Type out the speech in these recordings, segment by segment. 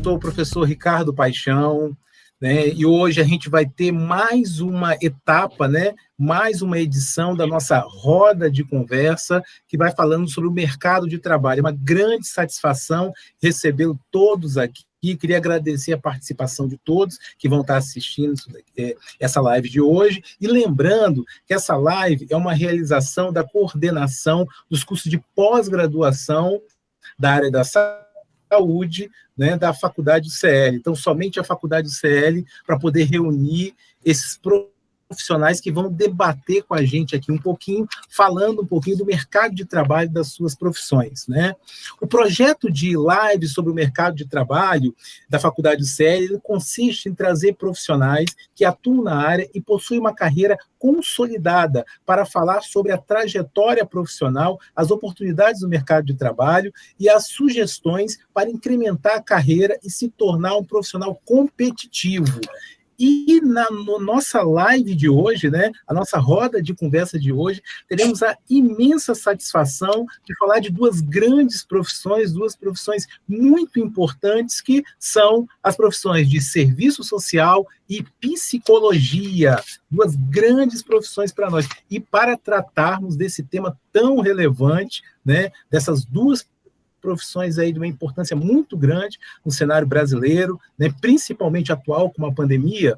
sou o professor Ricardo Paixão, né? E hoje a gente vai ter mais uma etapa, né? Mais uma edição da nossa roda de conversa, que vai falando sobre o mercado de trabalho. É uma grande satisfação recebê-los todos aqui. Queria agradecer a participação de todos que vão estar assistindo essa live de hoje. E lembrando que essa live é uma realização da coordenação dos cursos de pós-graduação da área da saúde, né, da Faculdade UCL. Então, somente a Faculdade UCL para poder reunir esses profissionais que vão debater com a gente aqui um pouquinho, falando um pouquinho do mercado de trabalho das suas profissões, né? O projeto de live sobre o mercado de trabalho da Faculdade UCL consiste em trazer profissionais que atuam na área e possuem uma carreira consolidada para falar sobre a trajetória profissional, as oportunidades do mercado de trabalho e as sugestões para incrementar a carreira e se tornar um profissional competitivo. E na nossa live de hoje, né, a nossa roda de conversa de hoje, teremos a imensa satisfação de falar de duas profissões muito importantes, que são as profissões de serviço social e psicologia, duas grandes profissões para nós. E para tratarmos desse tema tão relevante, né, dessas duas profissões aí de uma importância muito grande no cenário brasileiro, né, principalmente atual com a pandemia,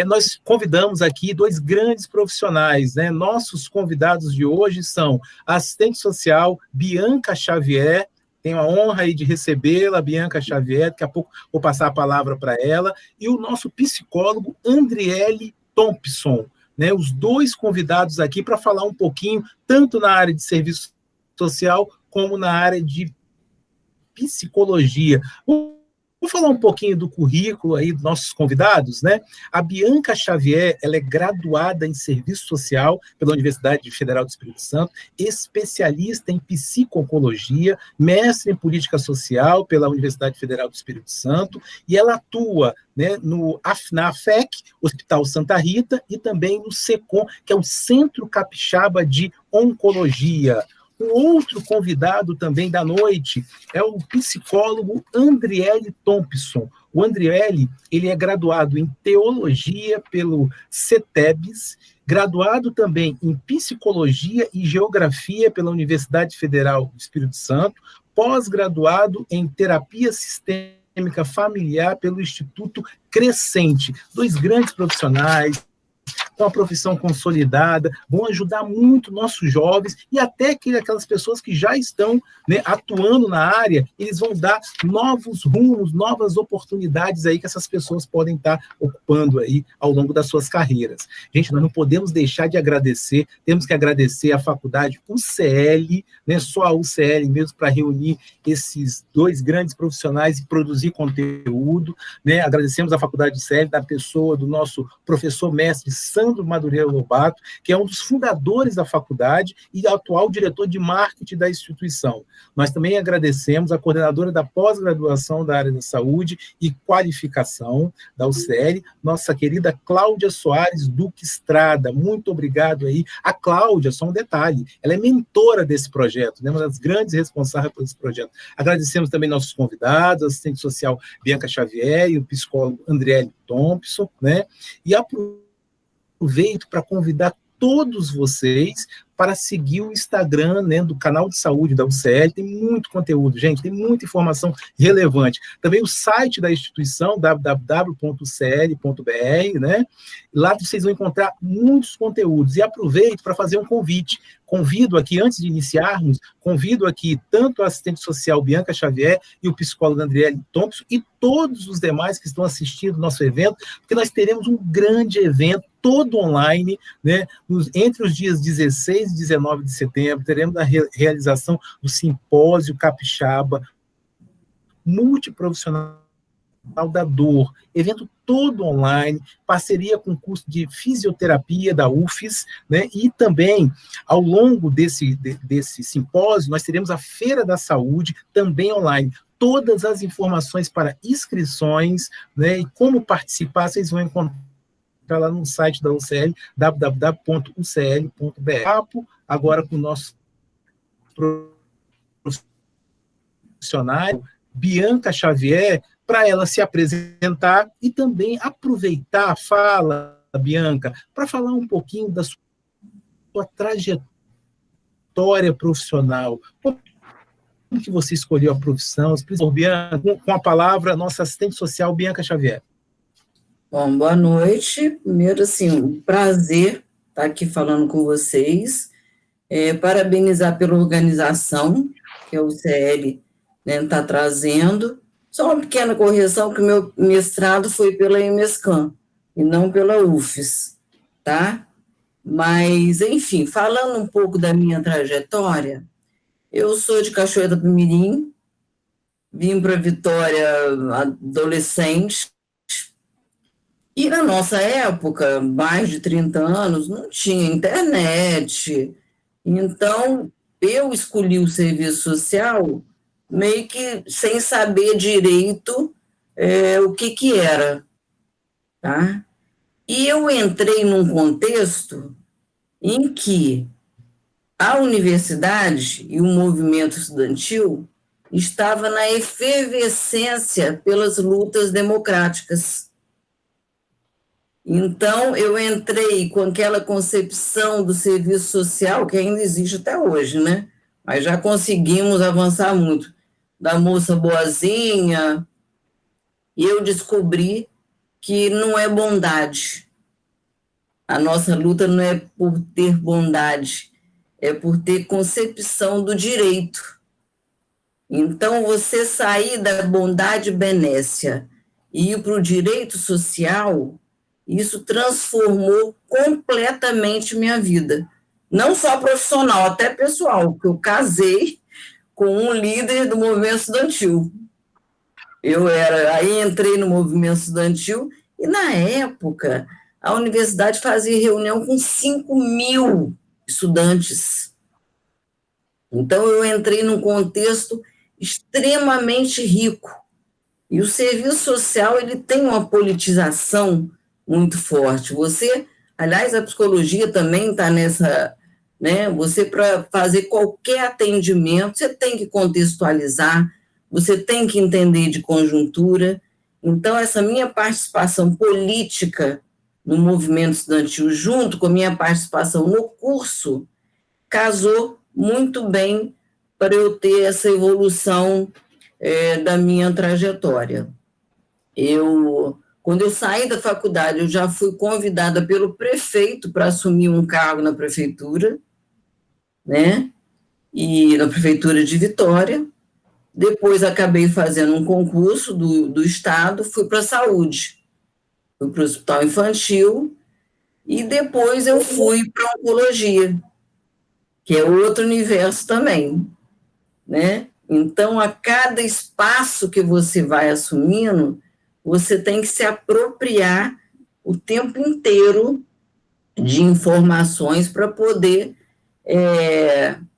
nós convidamos aqui dois grandes profissionais, né? Nossos convidados de hoje são a assistente social Bianca Xavier. Tenho a honra aí de recebê-la, Bianca Xavier, daqui a pouco vou passar a palavra para ela, e o nosso psicólogo Andriele Thompson, né? Os dois convidados aqui para falar um pouquinho, tanto na área de serviço social, como na área de psicologia. Vou falar um pouquinho do currículo aí dos nossos convidados, né? A Bianca Xavier, ela é graduada em Serviço Social pela Universidade Federal do Espírito Santo, especialista em psicologia, mestre em Política Social pela Universidade Federal do Espírito Santo, e ela atua, né, na AFEC, Hospital Santa Rita, e também no SECOM, que é o Centro Capixaba de Oncologia. O outro convidado também da noite é o psicólogo Andriele Thompson. O Andriele, ele é graduado em Teologia pelo CETEBS, graduado também em Psicologia e Geografia pela Universidade Federal do Espírito Santo, pós-graduado em Terapia Sistêmica Familiar pelo Instituto Crescente. Dois grandes profissionais, com a profissão consolidada, vão ajudar muito nossos jovens e até aquelas pessoas que já estão, né, atuando na área, eles vão dar novos rumos, novas oportunidades aí que essas pessoas podem estar ocupando aí ao longo das suas carreiras. Gente, nós não podemos deixar de agradecer, temos que agradecer a Faculdade UCL, né, só a UCL mesmo para reunir esses dois grandes profissionais e produzir conteúdo, né? Agradecemos a Faculdade UCL, da pessoa do nosso professor mestre Sandro Madureira Lobato, que é um dos fundadores da faculdade e atual diretor de marketing da instituição. Nós também agradecemos a coordenadora da pós-graduação da área da saúde e qualificação da UCL, nossa querida Cláudia Soares Duque Estrada. Muito obrigado aí. A Cláudia, só um detalhe, ela é mentora desse projeto, né, uma das grandes responsáveis por esse projeto. Agradecemos também nossos convidados, a assistente social Bianca Xavier e o psicólogo Andriele Thompson, né, e aproveito para convidar todos vocês para seguir o Instagram, né, do canal de saúde da UCL. Tem muito conteúdo, gente, tem muita informação relevante. Também o site da instituição, www.ucl.br, né? Lá vocês vão encontrar muitos conteúdos. E aproveito para fazer um convite. Convido aqui, antes de iniciarmos, convido aqui tanto a assistente social Bianca Xavier e o psicólogo Andriele Thompson e todos os demais que estão assistindo o nosso evento, porque nós teremos um grande evento, todo online, né, entre os dias 16 e 19 de setembro, teremos a realização do Simpósio Capixaba Multiprofissional da Dor, evento todo online, parceria com o curso de fisioterapia da UFES, né, e também, ao longo desse simpósio, nós teremos a Feira da Saúde, também online. Todas as informações para inscrições, né, e como participar, vocês vão encontrar lá no site da UCL, www.ucl.br. Agora com o nosso profissional, Bianca Xavier, para ela se apresentar e também aproveitar a fala, Bianca, para falar um pouquinho da sua trajetória profissional. Como que você escolheu a profissão? Bianca, com a palavra, nossa assistente social, Bianca Xavier. Bom, boa noite. Primeiro, assim, um prazer estar aqui falando com vocês. Parabenizar pela organização que a UCL está trazendo. Só uma pequena correção, que o meu mestrado foi pela EMESCAM e não pela UFES, tá? Mas, enfim, falando um pouco da minha trajetória, eu sou de Cachoeira do Mirim, vim para Vitória adolescente, e na nossa época, mais de 30 anos, não tinha internet. Então, eu escolhi o serviço social meio que sem saber direito o que era, tá? E eu entrei num contexto em que a universidade e o movimento estudantil estava na efervescência pelas lutas democráticas. Então, eu entrei com aquela concepção do serviço social, que ainda existe até hoje, né? Mas já conseguimos avançar muito. Da moça boazinha, e eu descobri que não é bondade. A nossa luta não é por ter bondade, é por ter concepção do direito. Então, você sair da bondade benécia e ir para o direito social, isso transformou completamente minha vida. Não só profissional, até pessoal, porque eu casei com um líder do movimento estudantil. Aí entrei no movimento estudantil e, na época, a universidade fazia reunião com 5.000 estudantes. Então, eu entrei num contexto extremamente rico. E o serviço social, ele tem uma politização muito forte. Aliás, a psicologia também está nessa, né? Você, para fazer qualquer atendimento, você tem que contextualizar, você tem que entender de conjuntura. Então, essa minha participação política no movimento estudantil, junto com a minha participação no curso, casou muito bem para eu ter essa evolução da minha trajetória. Quando eu saí da faculdade, eu já fui convidada pelo prefeito para assumir um cargo na prefeitura, né? E na prefeitura de Vitória. Depois acabei fazendo um concurso do Estado, fui para a saúde, fui para o hospital infantil, e depois eu fui para a oncologia, que é outro universo também, né? Então, a cada espaço que você vai assumindo, você tem que se apropriar o tempo inteiro de informações para poder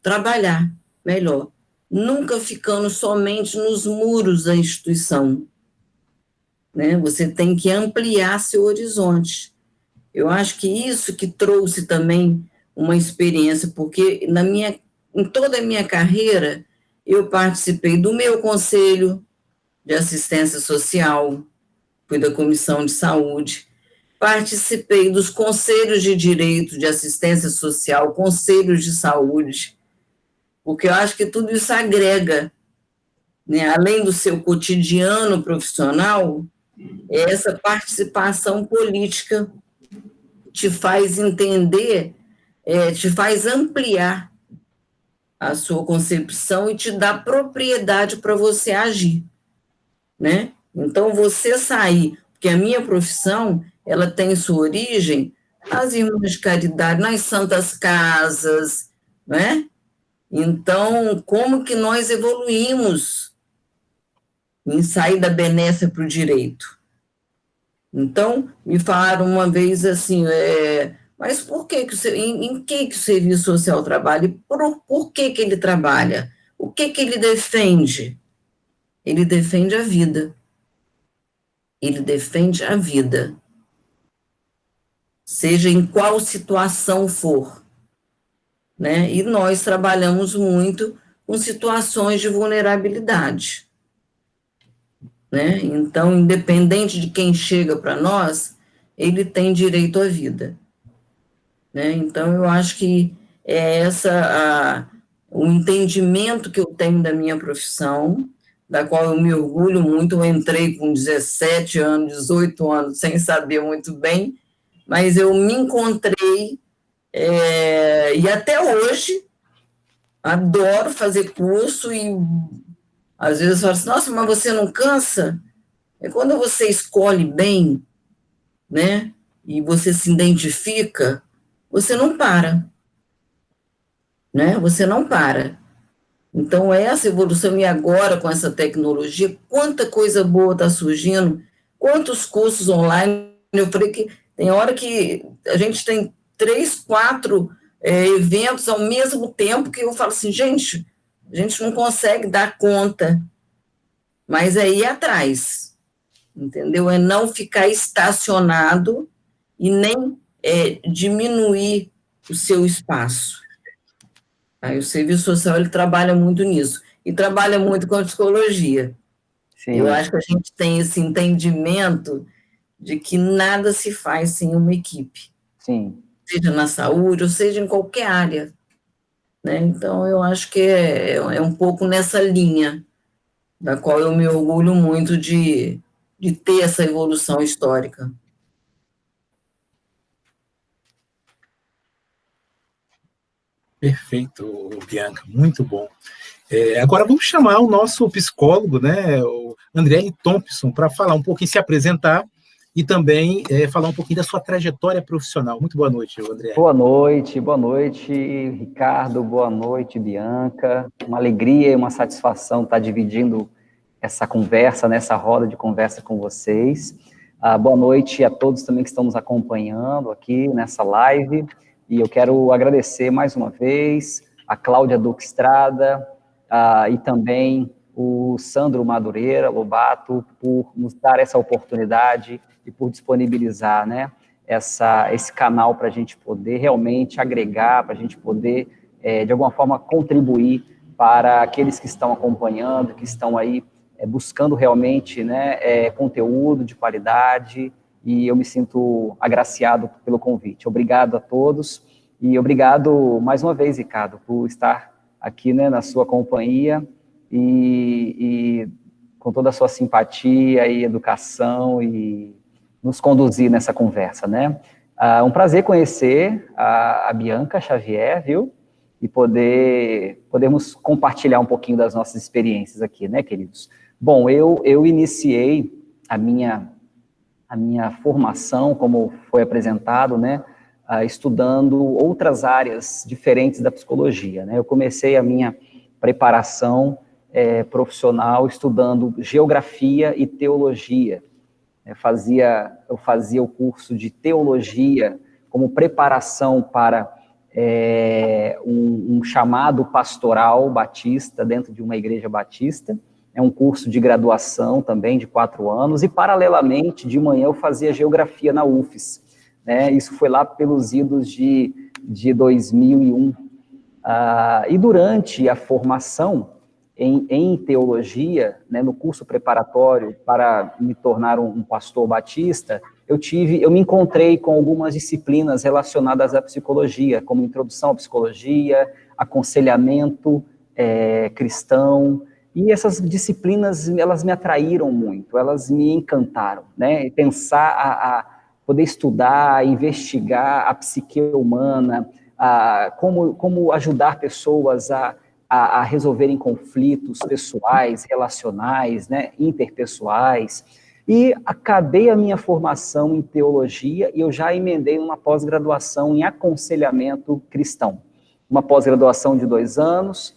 trabalhar melhor. Nunca ficando somente nos muros da instituição, né? Você tem que ampliar seu horizonte. Eu acho que isso que trouxe também uma experiência, porque em toda a minha carreira, eu participei do meu conselho de assistência social, fui da comissão de saúde, participei dos conselhos de direito de assistência social, conselhos de saúde, porque eu acho que tudo isso agrega, né? Além do seu cotidiano profissional, essa participação política te faz entender, te faz ampliar a sua concepção e te dá propriedade para você agir, né? Então, você sair, porque a minha profissão, ela tem sua origem nas irmãs de caridade, nas santas casas, né? Então, como que nós evoluímos em sair da benécia para o direito? Então, me falaram uma vez assim, mas por que em que o serviço social trabalha? E por que ele trabalha? O que ele defende? Ele defende a vida. Ele defende a vida. Seja em qual situação for, né? E nós trabalhamos muito com situações de vulnerabilidade, né? Então, independente de quem chega para nós, ele tem direito à vida, né? Então, eu acho que é o entendimento que eu tenho da minha profissão, da qual eu me orgulho muito. Eu entrei com 17 anos, 18 anos, sem saber muito bem, mas eu me encontrei, e até hoje adoro fazer curso, e às vezes eu falo assim, nossa, mas você não cansa? É quando você escolhe bem, né, e você se identifica, você não para, né? Você não para. Então, essa evolução, e agora com essa tecnologia, quanta coisa boa está surgindo, quantos cursos online. Eu falei que tem hora que a gente tem 3, 4 eventos ao mesmo tempo, que eu falo assim, gente, a gente não consegue dar conta, mas é ir atrás, entendeu? É não ficar estacionado e nem diminuir o seu espaço. Aí o serviço social, ele trabalha muito nisso, e trabalha muito com a psicologia. Eu Sim, acho que a gente tem esse entendimento de que nada se faz sem uma equipe, sim. seja na saúde, ou seja em qualquer área, né? Então, eu acho que é um pouco nessa linha, da qual eu me orgulho muito de ter essa evolução histórica. Perfeito, Bianca, muito bom. Agora vamos chamar o nosso psicólogo, né, o Andriele Thompson, para falar um pouquinho, se apresentar e também falar um pouquinho da sua trajetória profissional. Muito boa noite, Andriele. Boa noite, Ricardo, boa noite, Bianca. Uma alegria e uma satisfação estar dividindo essa conversa, nessa roda de conversa com vocês. Boa noite a todos também que estão nos acompanhando aqui nessa live. E eu quero agradecer mais uma vez a Cláudia Duque Estrada e também o Sandro Madureira Lobato por nos dar essa oportunidade e por disponibilizar, né, esse canal para a gente poder realmente agregar, para a gente poder, de alguma forma, contribuir para aqueles que estão acompanhando, que estão aí buscando realmente, né, conteúdo de qualidade, e eu me sinto agraciado pelo convite. Obrigado a todos, e obrigado mais uma vez, Ricardo, por estar aqui, né, na sua companhia, e com toda a sua simpatia e educação, e nos conduzir nessa conversa, né? Um prazer conhecer a Bianca Xavier, viu? E podermos compartilhar um pouquinho das nossas experiências aqui, né, queridos? Bom, eu iniciei a minha formação, como foi apresentado, né, estudando outras áreas diferentes da psicologia, né? Eu comecei a minha preparação profissional estudando geografia e teologia. Eu fazia o curso de teologia como preparação para um chamado pastoral batista dentro de uma igreja batista. É um curso de graduação também, de 4 anos, e paralelamente, de manhã, eu fazia geografia na UFES, né? Isso foi lá pelos idos de 2001. E durante a formação em teologia, né, no curso preparatório para me tornar um pastor batista, eu me encontrei com algumas disciplinas relacionadas à psicologia, como introdução à psicologia, aconselhamento cristão, e essas disciplinas, elas me atraíram muito, elas me encantaram, né? E pensar a poder estudar, investigar a psique humana, como ajudar pessoas a resolverem conflitos pessoais, relacionais, né, interpessoais, e acabei a minha formação em teologia e eu já emendei uma pós-graduação em aconselhamento cristão, uma pós-graduação de 2 anos,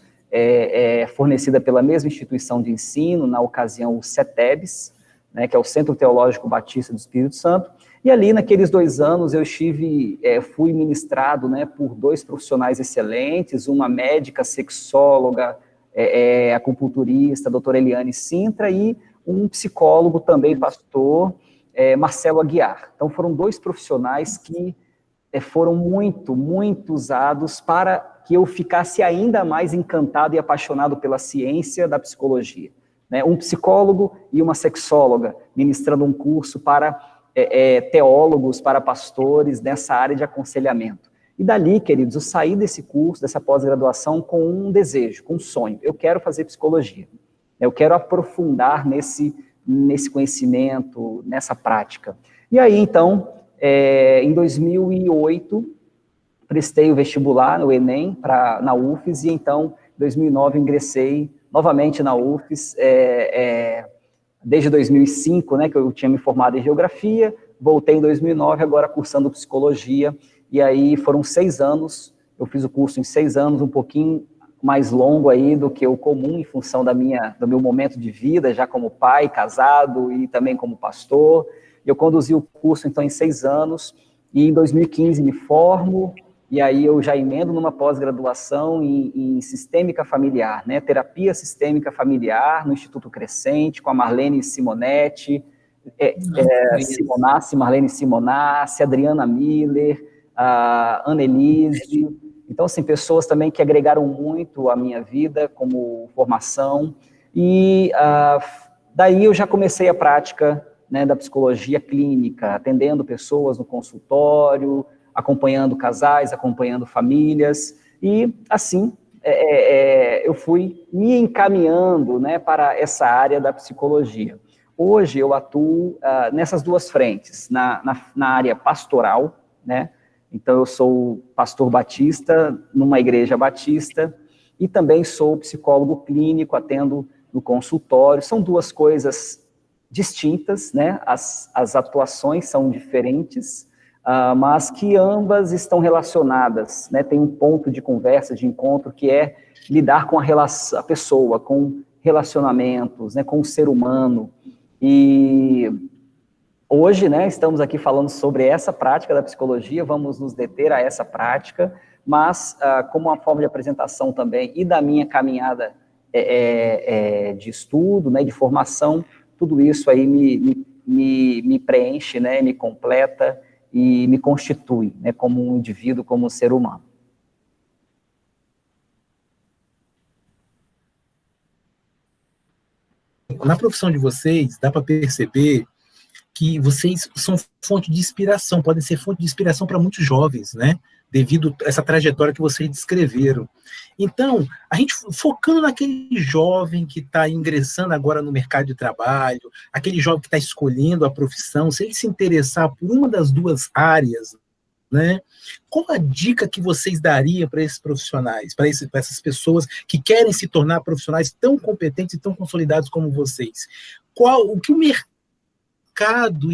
fornecida pela mesma instituição de ensino, na ocasião o CETEBS, né, que é o Centro Teológico Batista do Espírito Santo. E ali, naqueles 2 anos, eu fui ministrado, né, por 2 profissionais excelentes, uma médica sexóloga, acupunturista, a doutora Eliane Sintra, e um psicólogo também, pastor, Marcelo Aguiar. Então, foram 2 profissionais que foram muito, muito usados para que eu ficasse ainda mais encantado e apaixonado pela ciência da psicologia. né? Um psicólogo e uma sexóloga ministrando um curso para teólogos, para pastores nessa área de aconselhamento. E dali, queridos, eu saí desse curso, dessa pós-graduação, com um desejo, com um sonho. Eu quero fazer psicologia. Eu quero aprofundar nesse conhecimento, nessa prática. E aí, então, em 2008, prestei o vestibular, o Enem, na UFES, e então, em 2009, ingressei novamente na UFES, desde 2005, né, que eu tinha me formado em Geografia, voltei em 2009, agora cursando Psicologia, e aí foram 6 anos, eu fiz o curso em 6 anos, um pouquinho mais longo aí do que o comum, em função do meu momento de vida, já como pai, casado, e também como pastor. Eu conduzi o curso, então, em 6 anos, e em 2015 me formo, e aí eu já emendo numa pós-graduação em Sistêmica Familiar, né, Terapia Sistêmica Familiar, no Instituto Crescente, com a Marlene Simonetti, Marlene Simonassi, Adriana Miller, a Annelise. Então, assim, pessoas também que agregaram muito à minha vida como formação. E daí eu já comecei a prática, né, da psicologia clínica, atendendo pessoas no consultório, acompanhando casais, acompanhando famílias, e assim eu fui me encaminhando, né, para essa área da psicologia. Hoje eu atuo nessas duas frentes, na área pastoral, né, então eu sou pastor batista numa igreja batista, e também sou psicólogo clínico, atendo no consultório. São duas coisas distintas, né, as atuações são diferentes, mas que ambas estão relacionadas, né? Tem um ponto de conversa, de encontro, que é lidar com a pessoa, com relacionamentos, né? Com o ser humano. E hoje, né, estamos aqui falando sobre essa prática da psicologia, vamos nos deter a essa prática, mas como uma forma de apresentação também e da minha caminhada de estudo, né, de formação, tudo isso aí me preenche, né, me completa e me constitui, né, como um indivíduo, como um ser humano. Na profissão de vocês, dá para perceber que vocês são fonte de inspiração, podem ser fonte de inspiração para muitos jovens, né? Devido a essa trajetória que vocês descreveram. Então, a gente focando naquele jovem que está ingressando agora no mercado de trabalho, aquele jovem que está escolhendo a profissão, se ele se interessar por uma das duas áreas, né? Qual a dica que vocês dariam para esses profissionais, para essas pessoas que querem se tornar profissionais tão competentes e tão consolidados como vocês? O que o mercado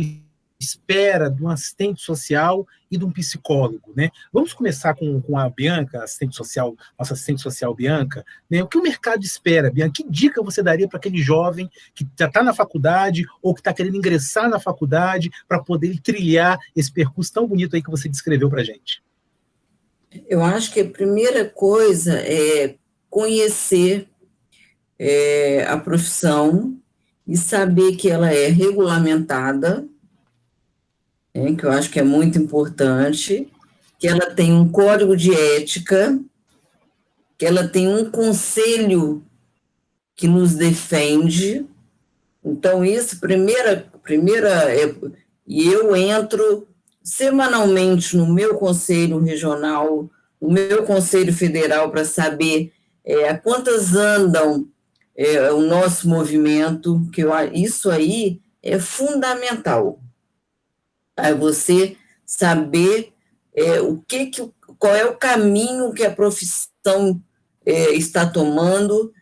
espera de um assistente social e de um psicólogo, né? Vamos começar com a Bianca, assistente social, nossa assistente social Bianca, né? O que o mercado espera, Bianca? Que dica você daria para aquele jovem que já está na faculdade ou que está querendo ingressar na faculdade para poder trilhar esse percurso tão bonito aí que você descreveu para a gente? Eu acho que a primeira coisa é conhecer a profissão e saber que ela é regulamentada, que eu acho que é muito importante, que ela tem um código de ética, que ela tem um conselho que nos defende. Então, isso, e eu entro semanalmente no meu conselho regional, no meu conselho federal, para saber a quantas andam o nosso movimento, isso aí é fundamental. É você saber qual é o caminho que a profissão está tomando,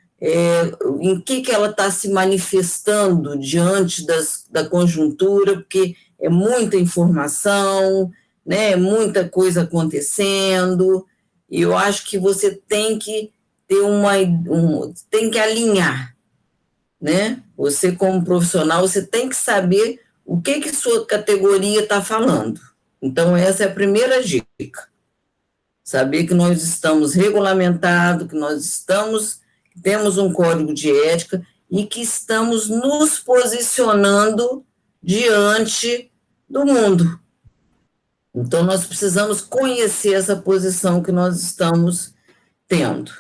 em que ela está se manifestando diante da conjuntura, porque é muita informação, né, muita coisa acontecendo, e eu acho que você tem que ter tem que alinhar, né? Você, como profissional, você tem que saber o que sua categoria está falando. Então, essa é a primeira dica. Saber que nós estamos regulamentados, que nós temos um código de ética e que estamos nos posicionando diante do mundo. Então, nós precisamos conhecer essa posição que nós estamos tendo.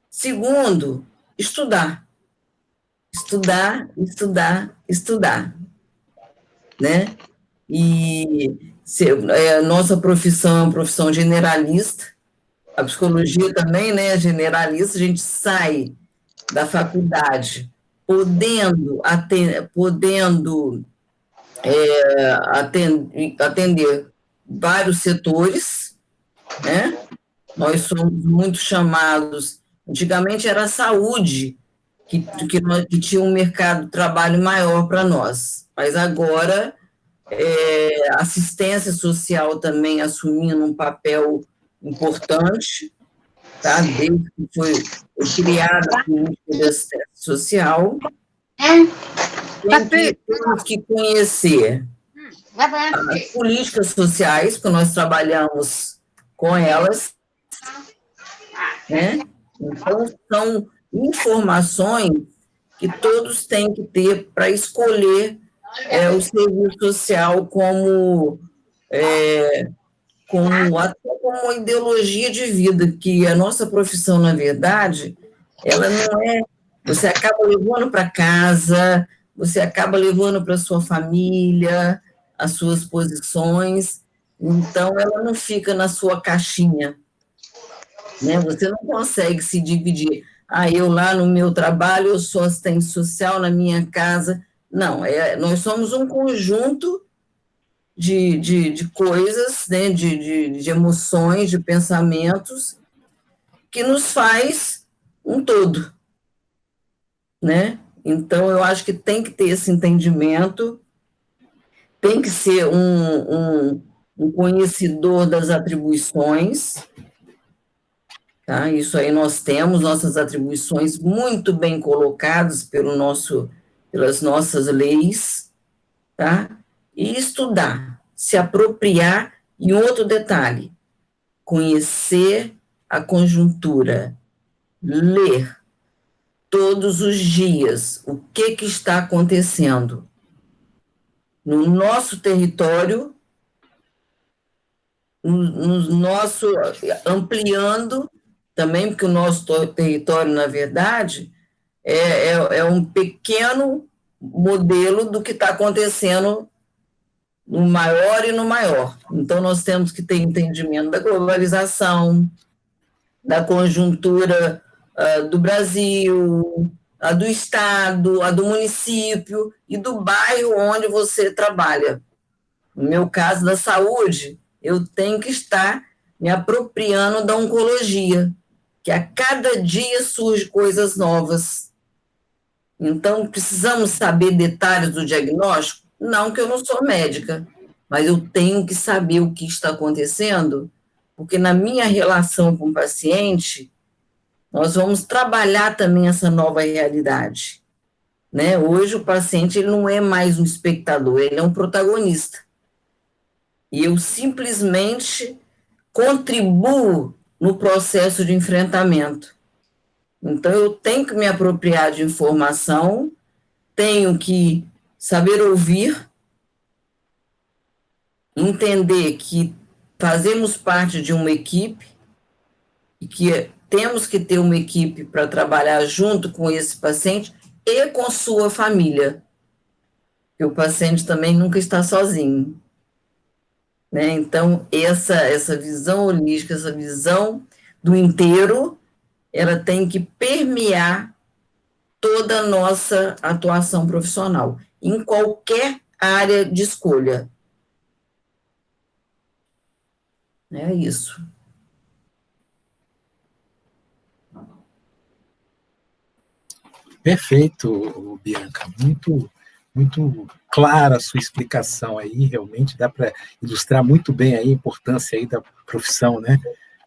Segundo, estudar. estudar, estudar, estudar, né? E nossa profissão é uma profissão generalista, a psicologia também, né, generalista, a gente sai da faculdade podendo atender vários setores, né? Nós somos muito chamados, antigamente era a saúde, que tinha um mercado de trabalho maior para nós, mas agora assistência social também assumindo um papel importante, tá? Desde que foi criada a política de assistência social, temos que conhecer as políticas sociais, porque nós trabalhamos com elas, né? Então, são informações que todos têm que ter para escolher o serviço social até como uma ideologia de vida, que a nossa profissão, na verdade, ela não é... Você acaba levando para casa, você acaba levando para sua família as suas posições, então ela não fica na sua caixinha, né? Você não consegue se dividir. Eu lá no meu trabalho, eu sou assistente social, na minha casa. Não, nós somos um conjunto de coisas, né? de emoções, de pensamentos, que nos faz um todo, né? Então, eu acho que tem que ter esse entendimento, tem que ser um conhecedor das atribuições, tá? Isso aí nós temos, nossas atribuições muito bem colocadas pelas nossas leis, tá? E estudar, se apropriar, e outro detalhe, conhecer a conjuntura, ler todos os dias o que está acontecendo no nosso território, ampliando também, porque o nosso território, na verdade, é um pequeno modelo do que está acontecendo no maior e no maior. Então, nós temos que ter entendimento da globalização, da conjuntura do Brasil, a do estado, a do município e do bairro onde você trabalha. No meu caso da saúde, eu tenho que estar me apropriando da oncologia, que a cada dia surgem coisas novas. Então, precisamos saber detalhes do diagnóstico? Não, que eu não sou médica, mas eu tenho que saber o que está acontecendo, porque na minha relação com o paciente, nós vamos trabalhar também essa nova realidade, né? Hoje o paciente ele não é mais um espectador, ele é um protagonista. E eu simplesmente contribuo no processo de enfrentamento. Então, eu tenho que me apropriar de informação, tenho que saber ouvir, entender que fazemos parte de uma equipe e que temos que ter uma equipe para trabalhar junto com esse paciente e com sua família, porque o paciente também nunca está sozinho, né? Então, essa visão holística, essa visão do inteiro, ela tem que permear toda a nossa atuação profissional, em qualquer área de escolha. É isso. Perfeito, Bianca. Muito clara a sua explicação aí, realmente dá para ilustrar muito bem aí a importância aí da profissão, né,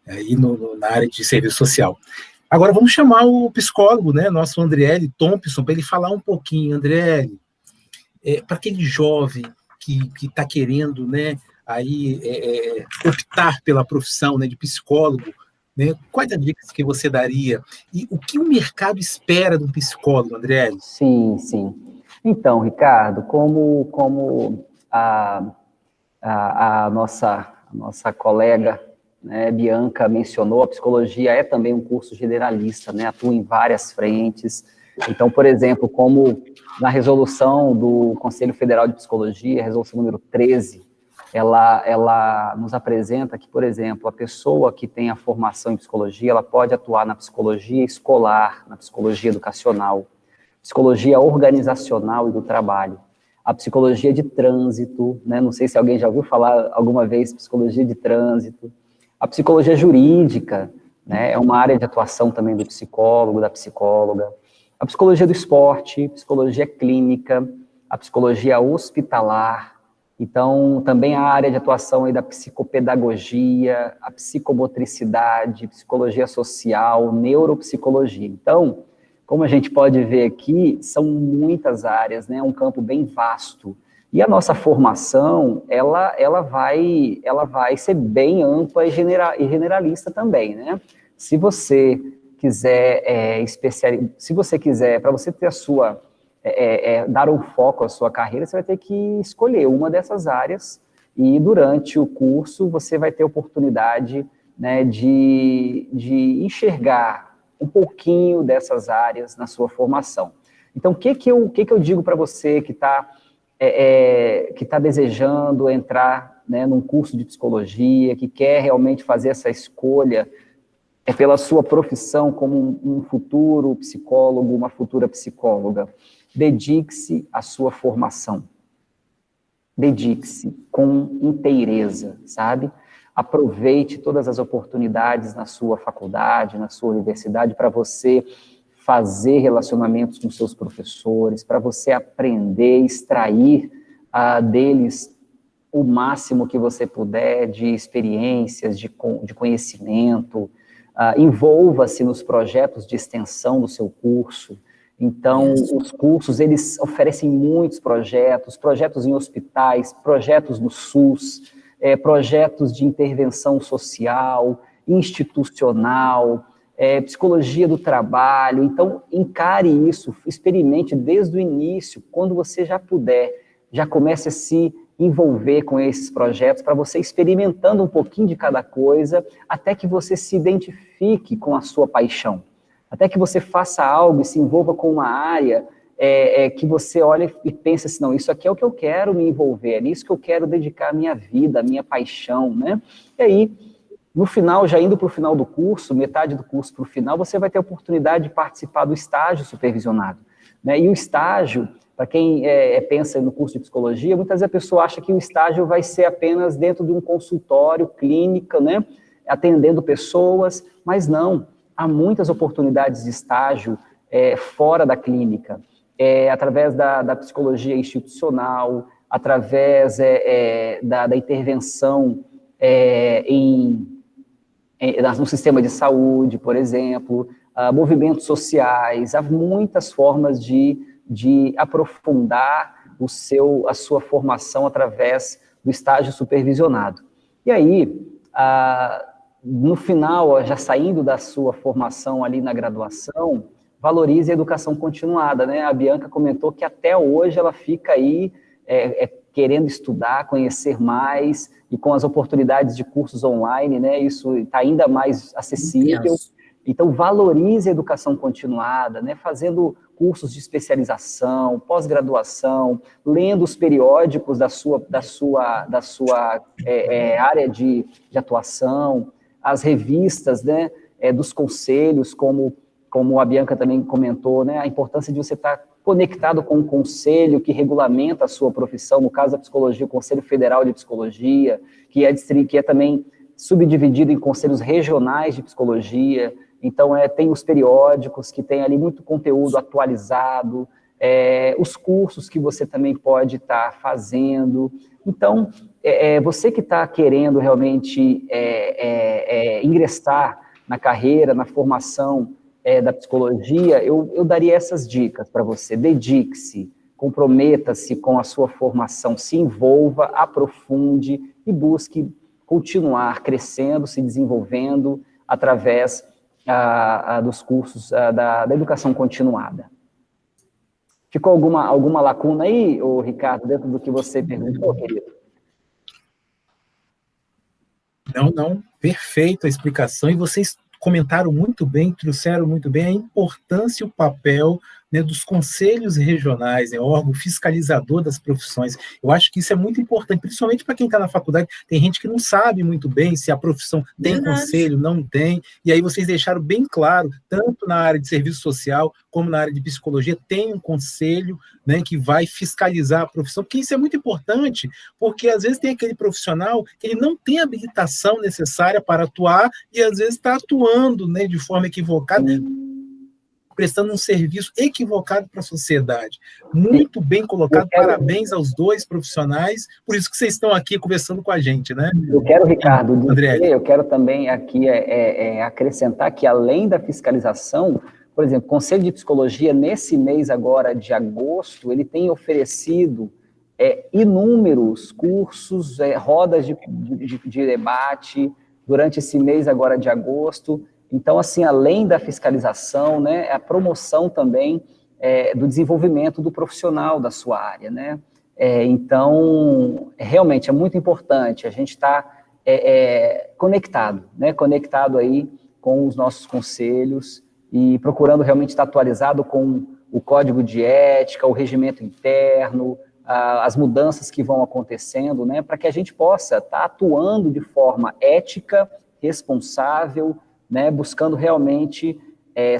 aí na área de serviço social. Agora vamos chamar o psicólogo, né, nosso Andriele Thompson, para ele falar um pouquinho. Andriele, para aquele jovem que está querendo, né, aí optar pela profissão, né, de psicólogo, né, quais as dicas que você daria? E o que o mercado espera de um psicólogo, Andriele? Sim, sim. Então, Ricardo, como a nossa colega, né, Bianca mencionou, a psicologia é também um curso generalista, né, atua em várias frentes, Então, por exemplo, como na resolução do Conselho Federal de Psicologia, a resolução número 13, ela nos apresenta que, por exemplo, a pessoa que tem a formação em psicologia, ela pode atuar na psicologia escolar, na psicologia educacional, psicologia organizacional e do trabalho, a psicologia de trânsito, né? Não sei se alguém já ouviu falar alguma vez psicologia de trânsito, a psicologia jurídica, né? É uma área de atuação também do psicólogo, da psicóloga, a psicologia do esporte, psicologia clínica, a psicologia hospitalar. Então, também a área de atuação aí da psicopedagogia, a psicomotricidade, psicologia social, neuropsicologia. Então, como a gente pode ver aqui, são muitas áreas, né? É um campo bem vasto. E a nossa formação, ela vai ser bem ampla e generalista também, né? Se você quiser para você ter a sua dar um foco à sua carreira, você vai ter que escolher uma dessas áreas e durante o curso você vai ter oportunidade, né, de enxergar um pouquinho dessas áreas na sua formação. Então, o que eu digo para você que está desejando entrar, né, num curso de psicologia, que quer realmente fazer essa escolha pela sua profissão como um futuro psicólogo, uma futura psicóloga? Dedique-se à sua formação. Dedique-se com inteireza, sabe? Aproveite todas as oportunidades na sua faculdade, na sua universidade, para você fazer relacionamentos com seus professores, para você aprender, extrair deles o máximo que você puder de experiências, de conhecimento. Envolva-se nos projetos de extensão do seu curso. Então, os cursos, eles oferecem muitos projetos em hospitais, projetos no SUS, projetos de intervenção social, institucional, psicologia do trabalho. Então, encare isso, experimente desde o início, quando você já puder, já comece a se envolver com esses projetos, para você experimentando um pouquinho de cada coisa, até que você se identifique com a sua paixão, até que você faça algo e se envolva com uma área que você olha e pensa assim, não, isso aqui é o que eu quero me envolver, é nisso que eu quero dedicar a minha vida, a minha paixão, né? E aí, no final, já indo para o final do curso, metade do curso para o final, você vai ter a oportunidade de participar do estágio supervisionado, né? E o estágio, para quem pensa no curso de psicologia, muitas vezes a pessoa acha que o estágio vai ser apenas dentro de um consultório, clínica, né? Atendendo pessoas, mas não. Há muitas oportunidades de estágio fora da clínica, através da psicologia institucional, através da intervenção no sistema de saúde, por exemplo, movimentos sociais. Há muitas formas de aprofundar a sua formação através do estágio supervisionado. E aí, no final, já saindo da sua formação ali na graduação, valorize a educação continuada, né? A Bianca comentou que até hoje ela fica aí querendo estudar, conhecer mais, e com as oportunidades de cursos online, né? Isso está ainda mais acessível. Então, valorize a educação continuada, né? Fazendo cursos de especialização, pós-graduação, lendo os periódicos da sua área de atuação, as revistas, né, dos conselhos, como a Bianca também comentou, né, a importância de você estar conectado com um conselho que regulamenta a sua profissão, no caso da psicologia, o Conselho Federal de Psicologia, que é também subdividido em conselhos regionais de psicologia. Então, tem os periódicos, que tem ali muito conteúdo atualizado, os cursos que você também pode estar fazendo. Então, você que está querendo realmente ingressar na carreira, na formação da psicologia, eu daria essas dicas para você. Dedique-se, comprometa-se com a sua formação, se envolva, aprofunde e busque continuar crescendo, se desenvolvendo através dos cursos da educação continuada. Ficou alguma lacuna aí, Ricardo, dentro do que você perguntou, querido? Não, perfeita a explicação, e vocês comentaram muito bem, trouxeram muito bem a importância e o papel né, dos conselhos regionais, órgão fiscalizador das profissões. Eu acho que isso é muito importante, principalmente para quem está na faculdade. Tem gente que não sabe muito bem se a profissão tem conselho, não tem, e aí vocês deixaram bem claro, tanto na área de serviço social, como na área de psicologia, tem um conselho, né, que vai fiscalizar a profissão, porque isso é muito importante, porque às vezes tem aquele profissional que ele não tem a habilitação necessária para atuar, e às vezes está atuando, né, de forma equivocada, prestando um serviço equivocado para a sociedade. Muito bem colocado, parabéns aos dois profissionais, por isso que vocês estão aqui conversando com a gente, né? Eu quero, Ricardo, André, eu quero também aqui acrescentar que, além da fiscalização, por exemplo, o Conselho de Psicologia, nesse mês agora de agosto, ele tem oferecido inúmeros cursos, rodas de debate durante esse mês agora de agosto. Então, assim, além da fiscalização, né, a promoção também do desenvolvimento do profissional da sua área, né? Então, realmente é muito importante a gente estar conectado, né? Conectado aí com os nossos conselhos e procurando realmente estar atualizado com o código de ética, o regimento interno, as mudanças que vão acontecendo, né? Para que a gente possa estar atuando de forma ética, responsável, né, buscando realmente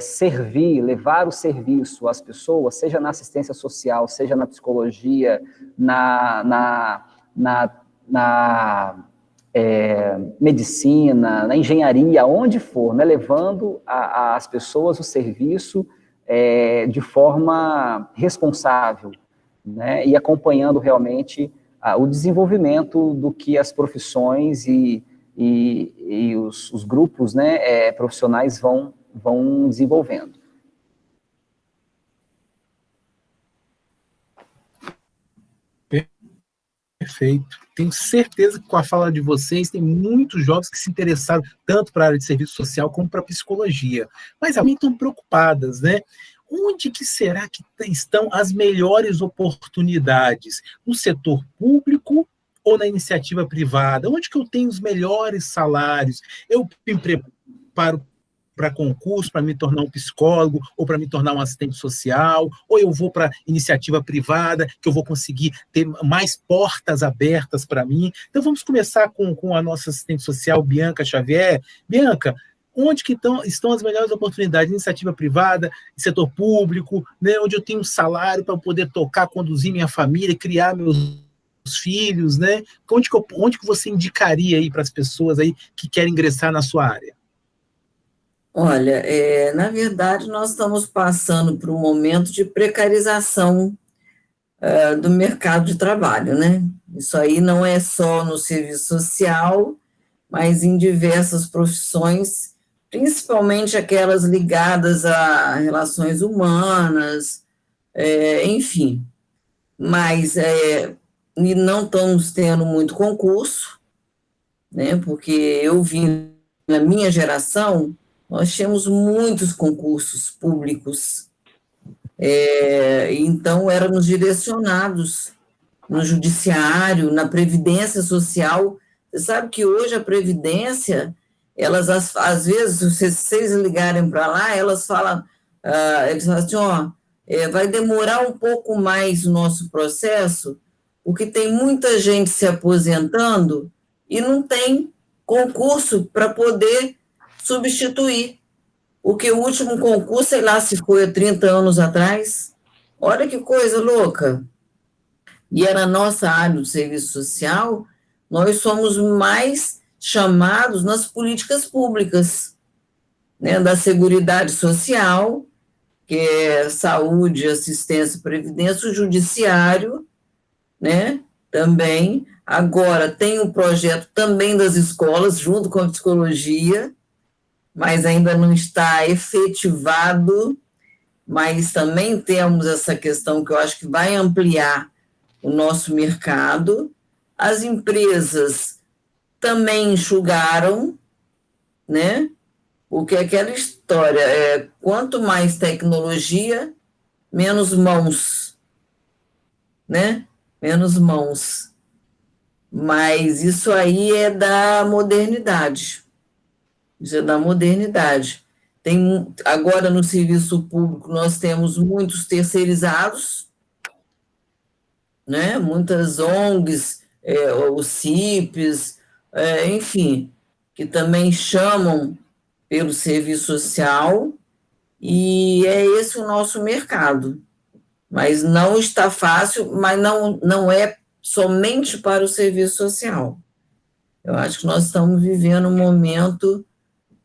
servir, levar o serviço às pessoas, seja na assistência social, seja na psicologia, na medicina, na engenharia, onde for, né, levando às pessoas o serviço de forma responsável, né, e acompanhando realmente o desenvolvimento do que as profissões e os grupos, né, profissionais vão desenvolvendo. Perfeito. Tenho certeza que com a fala de vocês tem muitos jovens que se interessaram tanto para a área de serviço social como para a psicologia, mas também estão preocupadas, né? Onde que será que estão as melhores oportunidades? No setor público ou na iniciativa privada? Onde que eu tenho os melhores salários? Eu me preparo para concurso, para me tornar um psicólogo, ou para me tornar um assistente social, ou eu vou para iniciativa privada, que eu vou conseguir ter mais portas abertas para mim. Então, vamos começar com a nossa assistente social, Bianca Xavier. Bianca, onde que estão as melhores oportunidades? Iniciativa privada, setor público, né, onde eu tenho um salário para poder tocar, conduzir minha família, criar meus filhos, né? Onde que você indicaria aí para as pessoas aí que querem ingressar na sua área? Olha, na verdade, nós estamos passando por um momento de precarização do mercado de trabalho, né? Isso aí não é só no serviço social, mas em diversas profissões, principalmente aquelas ligadas a relações humanas, enfim. Mas e não estamos tendo muito concurso, né? Porque eu vi na minha geração, nós tínhamos muitos concursos públicos, então éramos direcionados no judiciário, na previdência social. Você sabe que hoje a previdência, elas às vezes, se vocês ligarem para lá, eles falam assim, vai demorar um pouco mais o nosso processo, porque tem muita gente se aposentando e não tem concurso para poder substituir, porque o último concurso, sei lá se foi há 30 anos atrás. Olha que coisa louca. E na nossa área do serviço social, nós somos mais chamados nas políticas públicas, né, da Seguridade Social, que é saúde, assistência, previdência, o judiciário, né, também. Agora tem um projeto também das escolas, junto com a psicologia, mas ainda não está efetivado, mas também temos essa questão que eu acho que vai ampliar o nosso mercado. As empresas também enxugaram, né? Porque aquela história quanto mais tecnologia, menos mãos, né? Menos mãos. Mas isso aí é da modernidade. Isso é da modernidade. Agora, no serviço público, nós temos muitos terceirizados, né? Muitas ONGs, os CIPs, enfim, que também chamam pelo serviço social, e é esse o nosso mercado. Mas não está fácil, mas não é somente para o serviço social. Eu acho que nós estamos vivendo um momento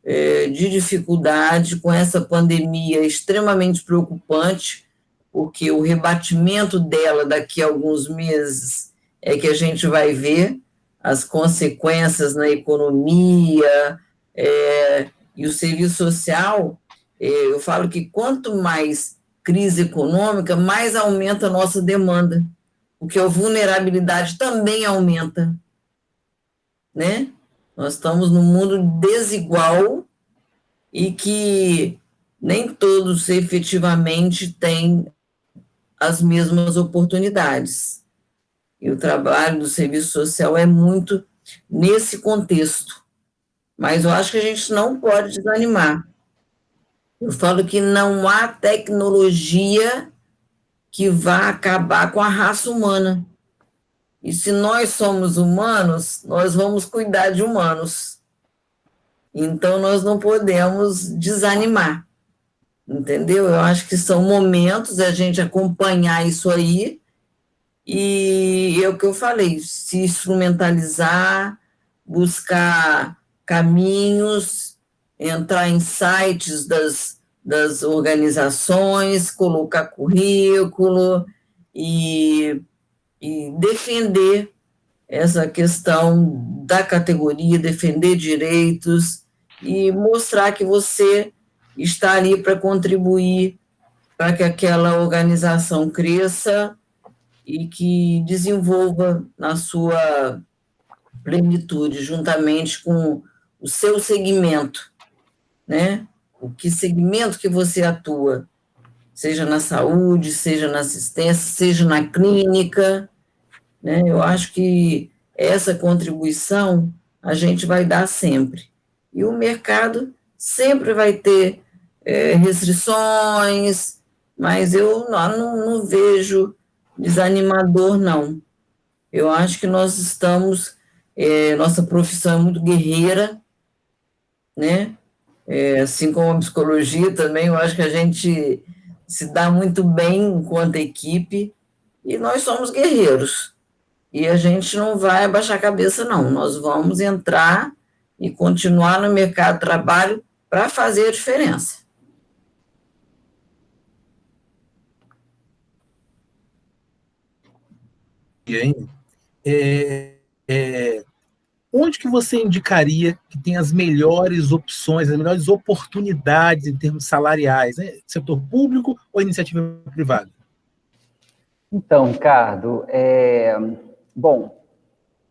de dificuldade com essa pandemia extremamente preocupante, porque o rebatimento dela daqui a alguns meses é que a gente vai ver as consequências na economia, e o serviço social, eu falo que quanto mais crise econômica, mais aumenta a nossa demanda, porque a vulnerabilidade também aumenta, né? Nós estamos num mundo desigual e que nem todos efetivamente têm as mesmas oportunidades. E o trabalho do serviço social é muito nesse contexto. Mas eu acho que a gente não pode desanimar. Eu falo que não há tecnologia que vá acabar com a raça humana. E se nós somos humanos, nós vamos cuidar de humanos. Então, nós não podemos desanimar, entendeu? Eu acho que são momentos a gente acompanhar isso aí, e é o que eu falei, se instrumentalizar, buscar caminhos, entrar em sites das organizações, colocar currículo e defender essa questão da categoria, defender direitos e mostrar que você está ali para contribuir para que aquela organização cresça e que desenvolva na sua plenitude, juntamente com o seu segmento, né? O que segmento que você atua, seja na saúde, seja na assistência, seja na clínica, né? Eu acho que essa contribuição a gente vai dar sempre. E o mercado sempre vai ter restrições, mas eu não vejo desanimador, não. Eu acho que nós estamos, nossa profissão é muito guerreira, né? Assim como a psicologia também, eu acho que a gente se dá muito bem enquanto equipe, e nós somos guerreiros. E a gente não vai abaixar a cabeça, não. Nós vamos entrar e continuar no mercado de trabalho para fazer a diferença. E aí, é, é, onde que você indicaria que tem as melhores opções, as melhores oportunidades em termos salariais, né? Setor público ou iniciativa privada? Então, Ricardo, bom,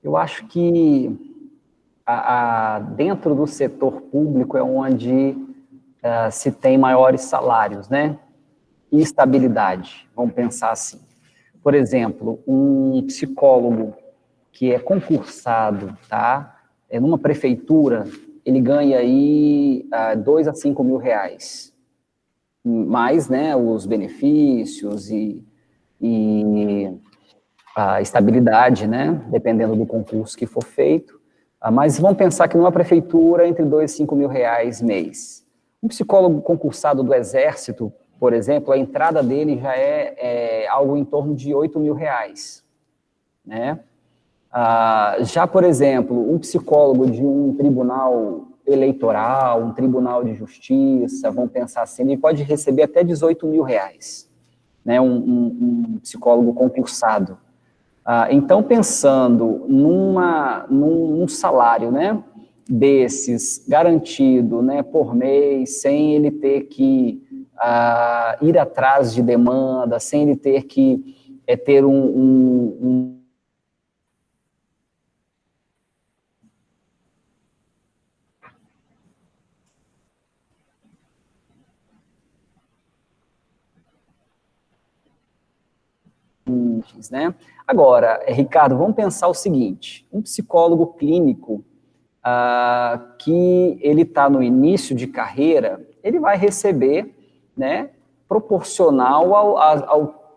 eu acho que dentro do setor público é onde se tem maiores salários, né? E estabilidade, vamos pensar assim. Por exemplo, um psicólogo que é concursado, tá? Numa prefeitura, ele ganha aí 2 a 5 mil reais. Mais, né, os benefícios e a estabilidade, né, dependendo do concurso que for feito. Mas vamos pensar que numa prefeitura, entre 2 e 5 mil reais mês. Um psicólogo concursado do Exército, por exemplo, a entrada dele já é algo em torno de 8 mil reais, né? Já, por exemplo, um psicólogo de um tribunal eleitoral, um tribunal de justiça, vamos pensar assim, ele pode receber até 18 mil reais, né? Um psicólogo concursado. Então, pensando num salário, né, desses, garantido, né, por mês, sem ele ter que ir atrás de demanda, sem ele ter que ter né? Agora, Ricardo, vamos pensar o seguinte, um psicólogo clínico, que ele está no início de carreira, ele vai receber, né, proporcional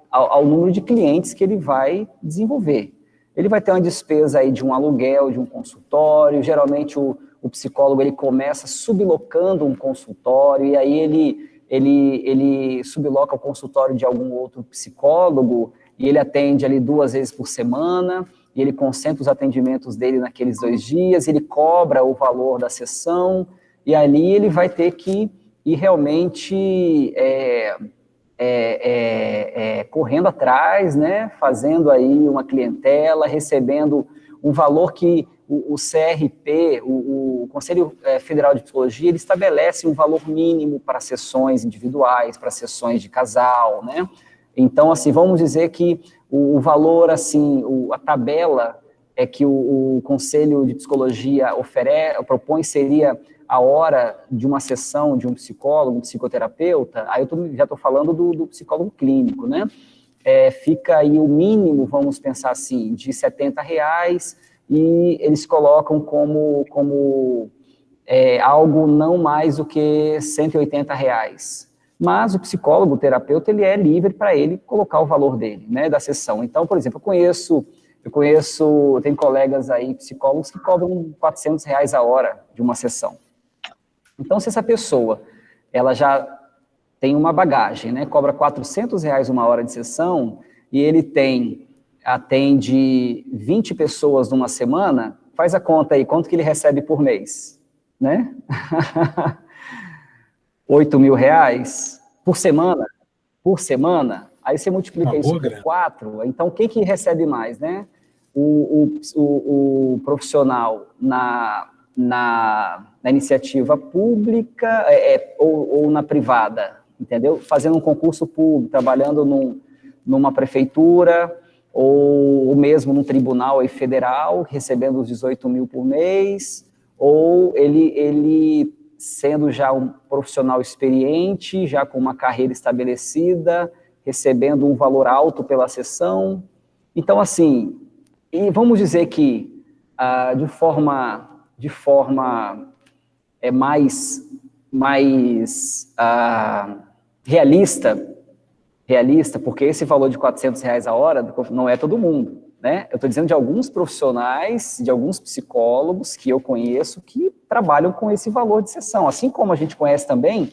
ao número de clientes que ele vai desenvolver. Ele vai ter uma despesa aí de um aluguel, de um consultório, geralmente o psicólogo ele começa sublocando um consultório, e aí ele subloca o consultório de algum outro psicólogo, e ele atende ali 2 vezes por semana, e ele concentra os atendimentos dele naqueles 2 dias, ele cobra o valor da sessão, e ali ele vai ter que ir realmente correndo atrás, né, fazendo aí uma clientela, recebendo um valor que o CRP, o Conselho Federal de Psicologia, ele estabelece um valor mínimo para sessões individuais, para sessões de casal, né? Então, assim, vamos dizer que o valor, assim, a tabela que o Conselho de Psicologia propõe seria a hora de uma sessão de um psicólogo, um psicoterapeuta, aí eu já estou falando do psicólogo clínico, né? Fica aí o mínimo, vamos pensar assim, de R$70, e eles colocam como algo não mais do que R$180. Mas o psicólogo, o terapeuta, ele é livre para ele colocar o valor dele, né, da sessão. Então, por exemplo, tem colegas aí, psicólogos, que cobram R$400 a hora de uma sessão. Então, se essa pessoa, ela já tem uma bagagem, né, cobra R$400 uma hora de sessão, e ele atende 20 pessoas numa semana, faz a conta aí, quanto que ele recebe por mês, né? R$8.000 por semana, aí você multiplica isso por 4, então quem que recebe mais, né? O profissional na iniciativa pública ou na privada, entendeu? Fazendo um concurso público, trabalhando numa prefeitura, ou mesmo num tribunal aí federal, recebendo os 18.000 por mês, ou ele sendo já um profissional experiente, já com uma carreira estabelecida, recebendo um valor alto pela sessão. Então, assim, e vamos dizer que de forma mais realista, porque esse valor de R$400 a hora não é todo mundo, né? Eu estou dizendo de alguns profissionais, de alguns psicólogos que eu conheço que trabalham com esse valor de sessão, assim como a gente conhece também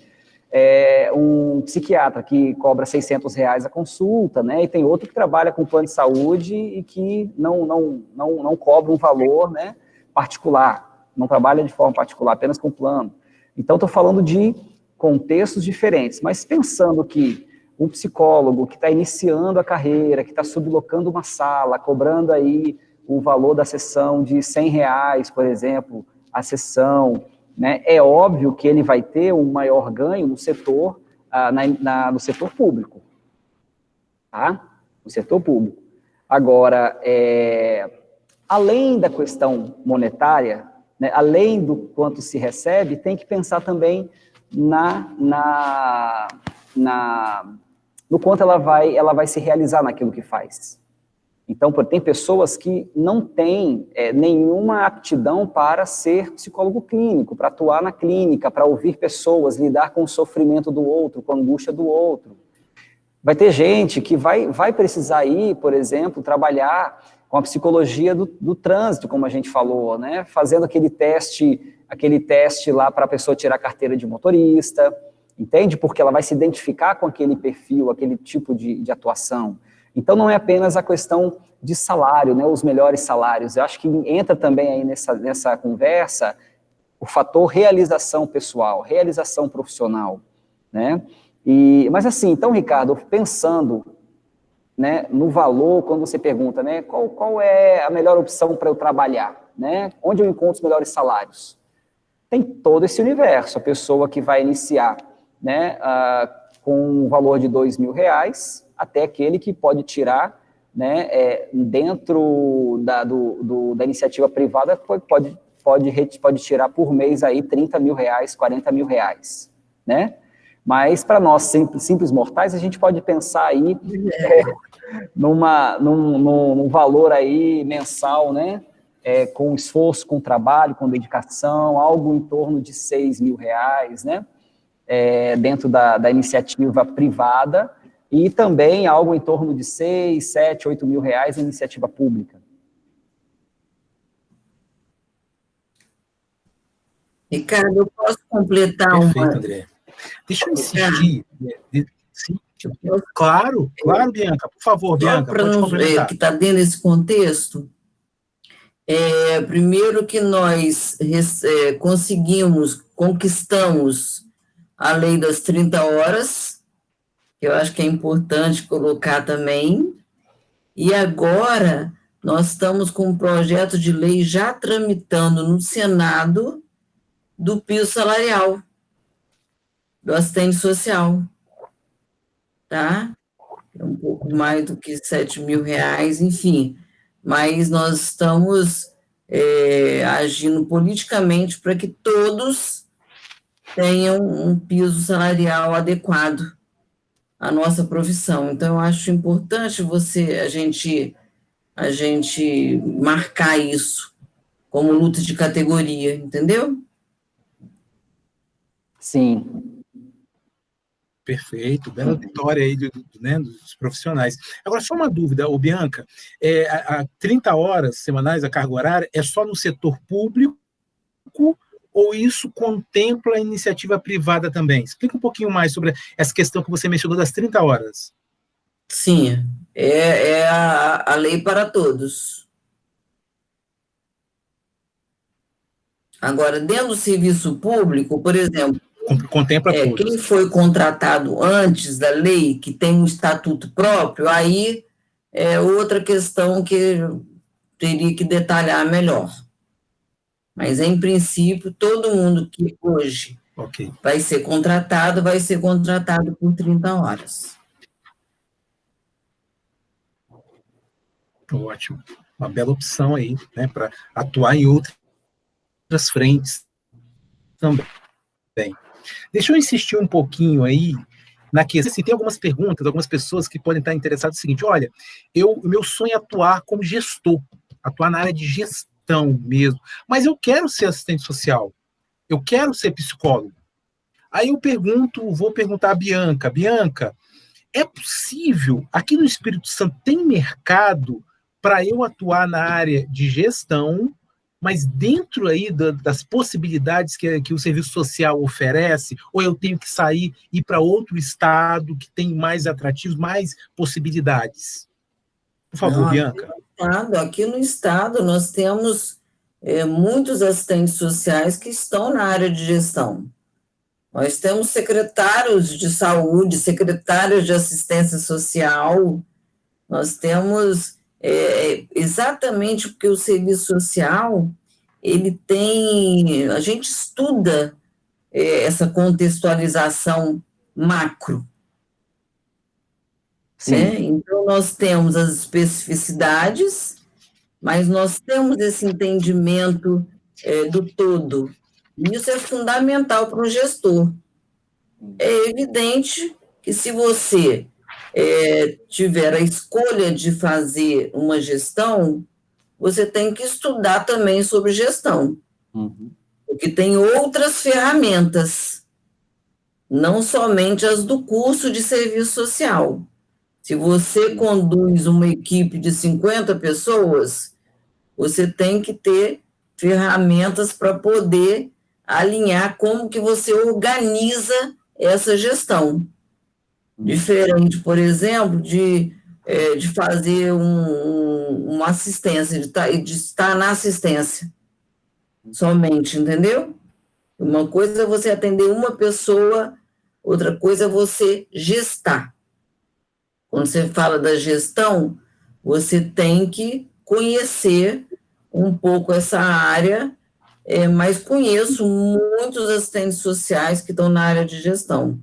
um psiquiatra que cobra R$600 a consulta, né? E tem outro que trabalha com plano de saúde e que não cobra um valor, né, particular, não trabalha de forma particular, apenas com plano. Então, estou falando de contextos diferentes, mas pensando que um psicólogo que está iniciando a carreira, que está sublocando uma sala, cobrando aí o valor da sessão de R$100, por exemplo, a sessão, né, é óbvio que ele vai ter um maior ganho no setor, no setor público, tá? No setor público. Agora, além da questão monetária, né, além do quanto se recebe, tem que pensar também no quanto ela vai se realizar naquilo que faz. Então, tem pessoas que não têm nenhuma aptidão para ser psicólogo clínico, para atuar na clínica, para ouvir pessoas, lidar com o sofrimento do outro, com a angústia do outro. Vai ter gente que vai precisar ir, por exemplo, trabalhar com a psicologia do trânsito, como a gente falou, né? Fazendo aquele teste lá para a pessoa tirar a carteira de motorista, entende? Porque ela vai se identificar com aquele perfil, aquele tipo de atuação. Então, não é apenas a questão de salário, né, os melhores salários. Eu acho que entra também aí nessa conversa o fator realização pessoal, realização profissional, né? Mas assim, então, Ricardo, pensando, né, no valor, quando você pergunta, né, qual é a melhor opção para eu trabalhar, né? Onde eu encontro os melhores salários? Tem todo esse universo, a pessoa que vai iniciar, né, com um valor de R$2.000, até aquele que pode tirar, né, dentro da iniciativa privada, pode tirar por mês aí R$30.000, R$40.000, né? Mas para nós simples mortais, a gente pode pensar aí num valor aí mensal, né, com esforço, com trabalho, com dedicação, algo em torno de R$6.000, né? Dentro da iniciativa privada, e também algo em torno de 6, 7, 8 mil reais em iniciativa pública. Ricardo, eu posso completar Perfeito, André. Deixa eu insistir. Sim, claro, Bianca, por favor, Bianca, pode complementar. Que está dentro desse contexto, primeiro que nós conquistamos a lei das 30 horas, que eu acho que é importante colocar também, e agora nós estamos com um projeto de lei já tramitando no Senado do piso salarial, do assistente social, tá? É um pouco mais do que R$7.000, enfim, mas nós estamos agindo politicamente para que todos tenham um piso salarial adequado à nossa profissão. Então, eu acho importante a gente marcar isso como luta de categoria, entendeu? Sim. Perfeito, bela vitória aí dos profissionais. Agora, só uma dúvida, Bianca, a 30 horas semanais, a carga horária, é só no setor público ou isso contempla a iniciativa privada também? Explica um pouquinho mais sobre essa questão que você mencionou das 30 horas. Sim, é a lei para todos. Agora, dentro do serviço público, por exemplo, contempla todos. Quem foi contratado antes da lei, que tem um estatuto próprio, aí é outra questão que eu teria que detalhar melhor. Mas, em princípio, todo mundo que hoje vai ser contratado por 30 horas. Ótimo. Uma bela opção aí, né, para atuar em outras frentes também. Deixa eu insistir um pouquinho aí na questão. Assim, tem algumas perguntas, algumas pessoas que podem estar interessadas no seguinte: olha, meu sonho é atuar como gestor, atuar na área de gestão mesmo, mas eu quero ser assistente social, eu quero ser psicólogo. Aí eu vou perguntar a Bianca, é possível, aqui no Espírito Santo tem mercado para eu atuar na área de gestão, mas dentro aí das possibilidades que o serviço social oferece, ou eu tenho que sair e ir para outro estado que tem mais atrativos, mais possibilidades? Por favor, Bianca. Aqui no estado nós temos muitos assistentes sociais que estão na área de gestão. Nós temos secretários de saúde, secretários de assistência social, nós temos exatamente porque o serviço social, a gente estuda essa contextualização macro. Né? Então, nós temos as especificidades, mas nós temos esse entendimento do todo. E isso é fundamental para o gestor. É evidente que se você tiver a escolha de fazer uma gestão, você tem que estudar também sobre gestão. Porque tem outras ferramentas, não somente as do curso de serviço social. Se você conduz uma equipe de 50 pessoas, você tem que ter ferramentas para poder alinhar como que você organiza essa gestão. Diferente, por exemplo, de fazer uma assistência, de estar na assistência somente, entendeu? Uma coisa é você atender uma pessoa, outra coisa é você gestar. Quando você fala da gestão, você tem que conhecer um pouco essa área, mas conheço muitos assistentes sociais que estão na área de gestão,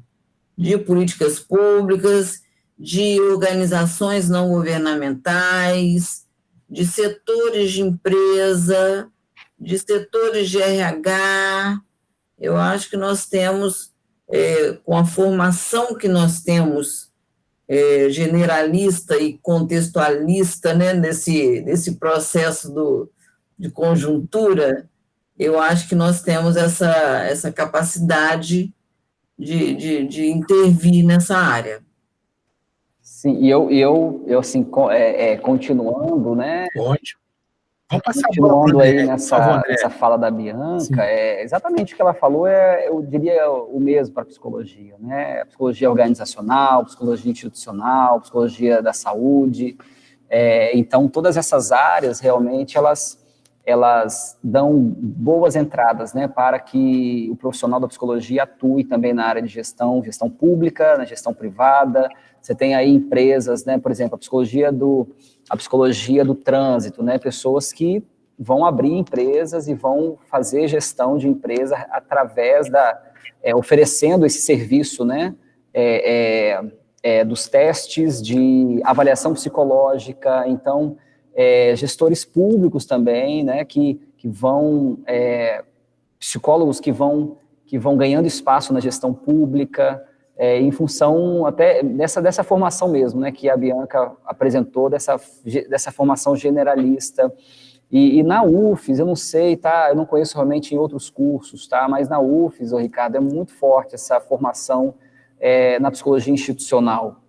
de políticas públicas, de organizações não governamentais, de setores de empresa, de setores de RH. Eu acho que nós temos, com a formação que nós temos, generalista e contextualista, né, nesse processo de conjuntura, eu acho que nós temos essa capacidade de intervir nessa área. Sim, e eu assim, continuando, né? Ótimo. Vamos passar a bola para o Continuando aí André, por favor, André. nessa fala da Bianca, Sim. Exatamente o que ela falou, eu diria o mesmo para a psicologia, né? A psicologia organizacional, psicologia institucional, psicologia da saúde. Então, todas essas áreas, realmente, elas dão boas entradas, né, para que o profissional da psicologia atue também na área de gestão pública, na gestão privada. Você tem aí empresas, né, por exemplo, a psicologia do trânsito, né, pessoas que vão abrir empresas e vão fazer gestão de empresa através oferecendo esse serviço, né, dos testes de avaliação psicológica. Então, gestores públicos também, né, que vão, psicólogos que vão ganhando espaço na gestão pública, em função até dessa formação mesmo, né, que a Bianca apresentou, dessa formação generalista. E na UFES, eu não sei, tá, eu não conheço realmente em outros cursos, tá, mas na UFES, Ricardo, é muito forte essa formação na psicologia institucional,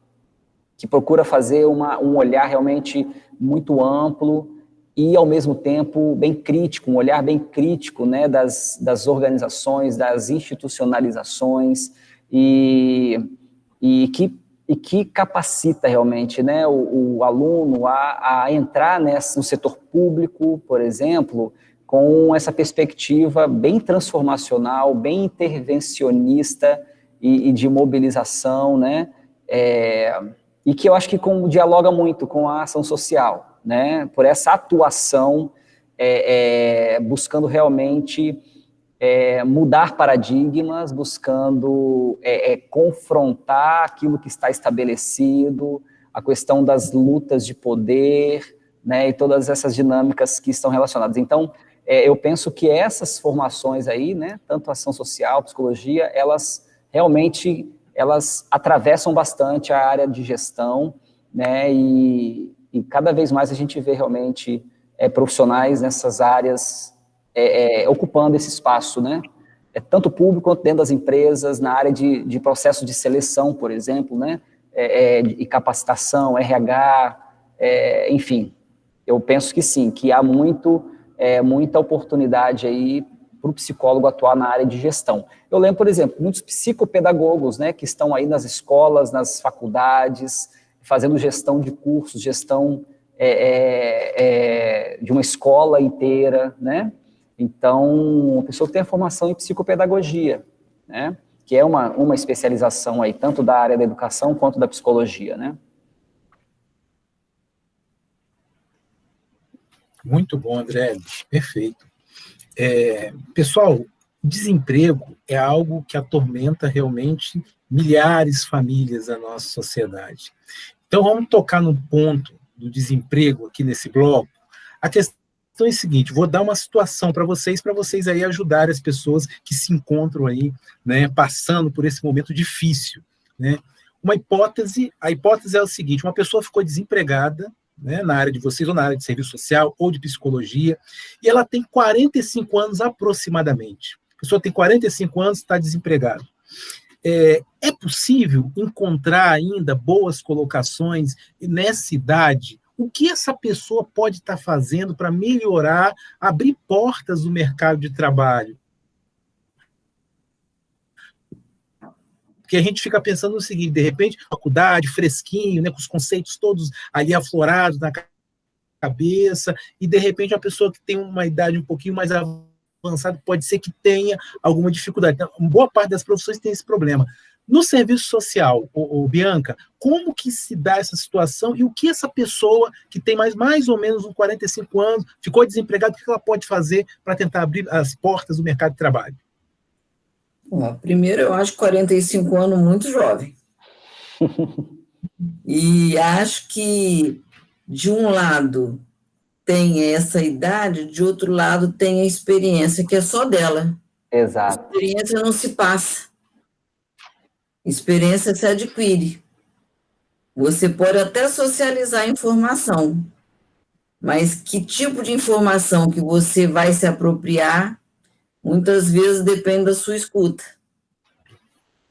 que procura fazer um olhar realmente muito amplo e, ao mesmo tempo, bem crítico, um olhar bem crítico, né, das organizações, das institucionalizações, e que capacita realmente, né, o aluno a entrar no setor público, por exemplo, com essa perspectiva bem transformacional, bem intervencionista e de mobilização, né, e que eu acho que dialoga muito com a ação social, né, por essa atuação, buscando realmente mudar paradigmas, buscando confrontar aquilo que está estabelecido, a questão das lutas de poder, né, e todas essas dinâmicas que estão relacionadas. Então, eu penso que essas formações aí, né, tanto ação social, psicologia, elas realmente atravessam bastante a área de gestão, né, e cada vez mais a gente vê realmente profissionais nessas áreas ocupando esse espaço, né, tanto público quanto dentro das empresas, na área de processo de seleção, por exemplo, né, e capacitação, RH, enfim, eu penso que sim, que há muita oportunidade aí para o psicólogo atuar na área de gestão. Eu lembro, por exemplo, muitos psicopedagogos, né, que estão aí nas escolas, nas faculdades, fazendo gestão de cursos, gestão de uma escola inteira, né? Então, a pessoa tem a formação em psicopedagogia, né, que é uma especialização aí, tanto da área da educação quanto da psicologia, né? Muito bom, André, perfeito. Pessoal, desemprego é algo que atormenta realmente milhares de famílias da nossa sociedade. Então, vamos tocar no ponto do desemprego aqui nesse bloco. A questão é a seguinte, vou dar uma situação para vocês aí ajudarem as pessoas que se encontram aí, né, passando por esse momento difícil, né? A hipótese é o seguinte, uma pessoa ficou desempregada, né, na área de vocês, ou na área de serviço social, ou de psicologia, e ela tem 45 anos aproximadamente. A pessoa tem 45 anos e está desempregada. É possível encontrar ainda boas colocações nessa idade? O que essa pessoa pode estar fazendo para melhorar, abrir portas do mercado de trabalho? Porque a gente fica pensando no seguinte, de repente, faculdade, fresquinho, né, com os conceitos todos ali aflorados na cabeça, e de repente a pessoa que tem uma idade um pouquinho mais avançada pode ser que tenha alguma dificuldade. Então, boa parte das profissões tem esse problema. No serviço social, Bianca, como que se dá essa situação e o que essa pessoa que tem mais ou menos uns 45 anos, ficou desempregada, o que ela pode fazer para tentar abrir as portas do mercado de trabalho? Primeiro, eu acho 45 anos muito jovem. E acho que, de um lado, tem essa idade, de outro lado, tem a experiência, que é só dela. Exato. A experiência não se passa. Experiência se adquire. Você pode até socializar a informação, mas que tipo de informação que você vai se apropriar, muitas vezes depende da sua escuta,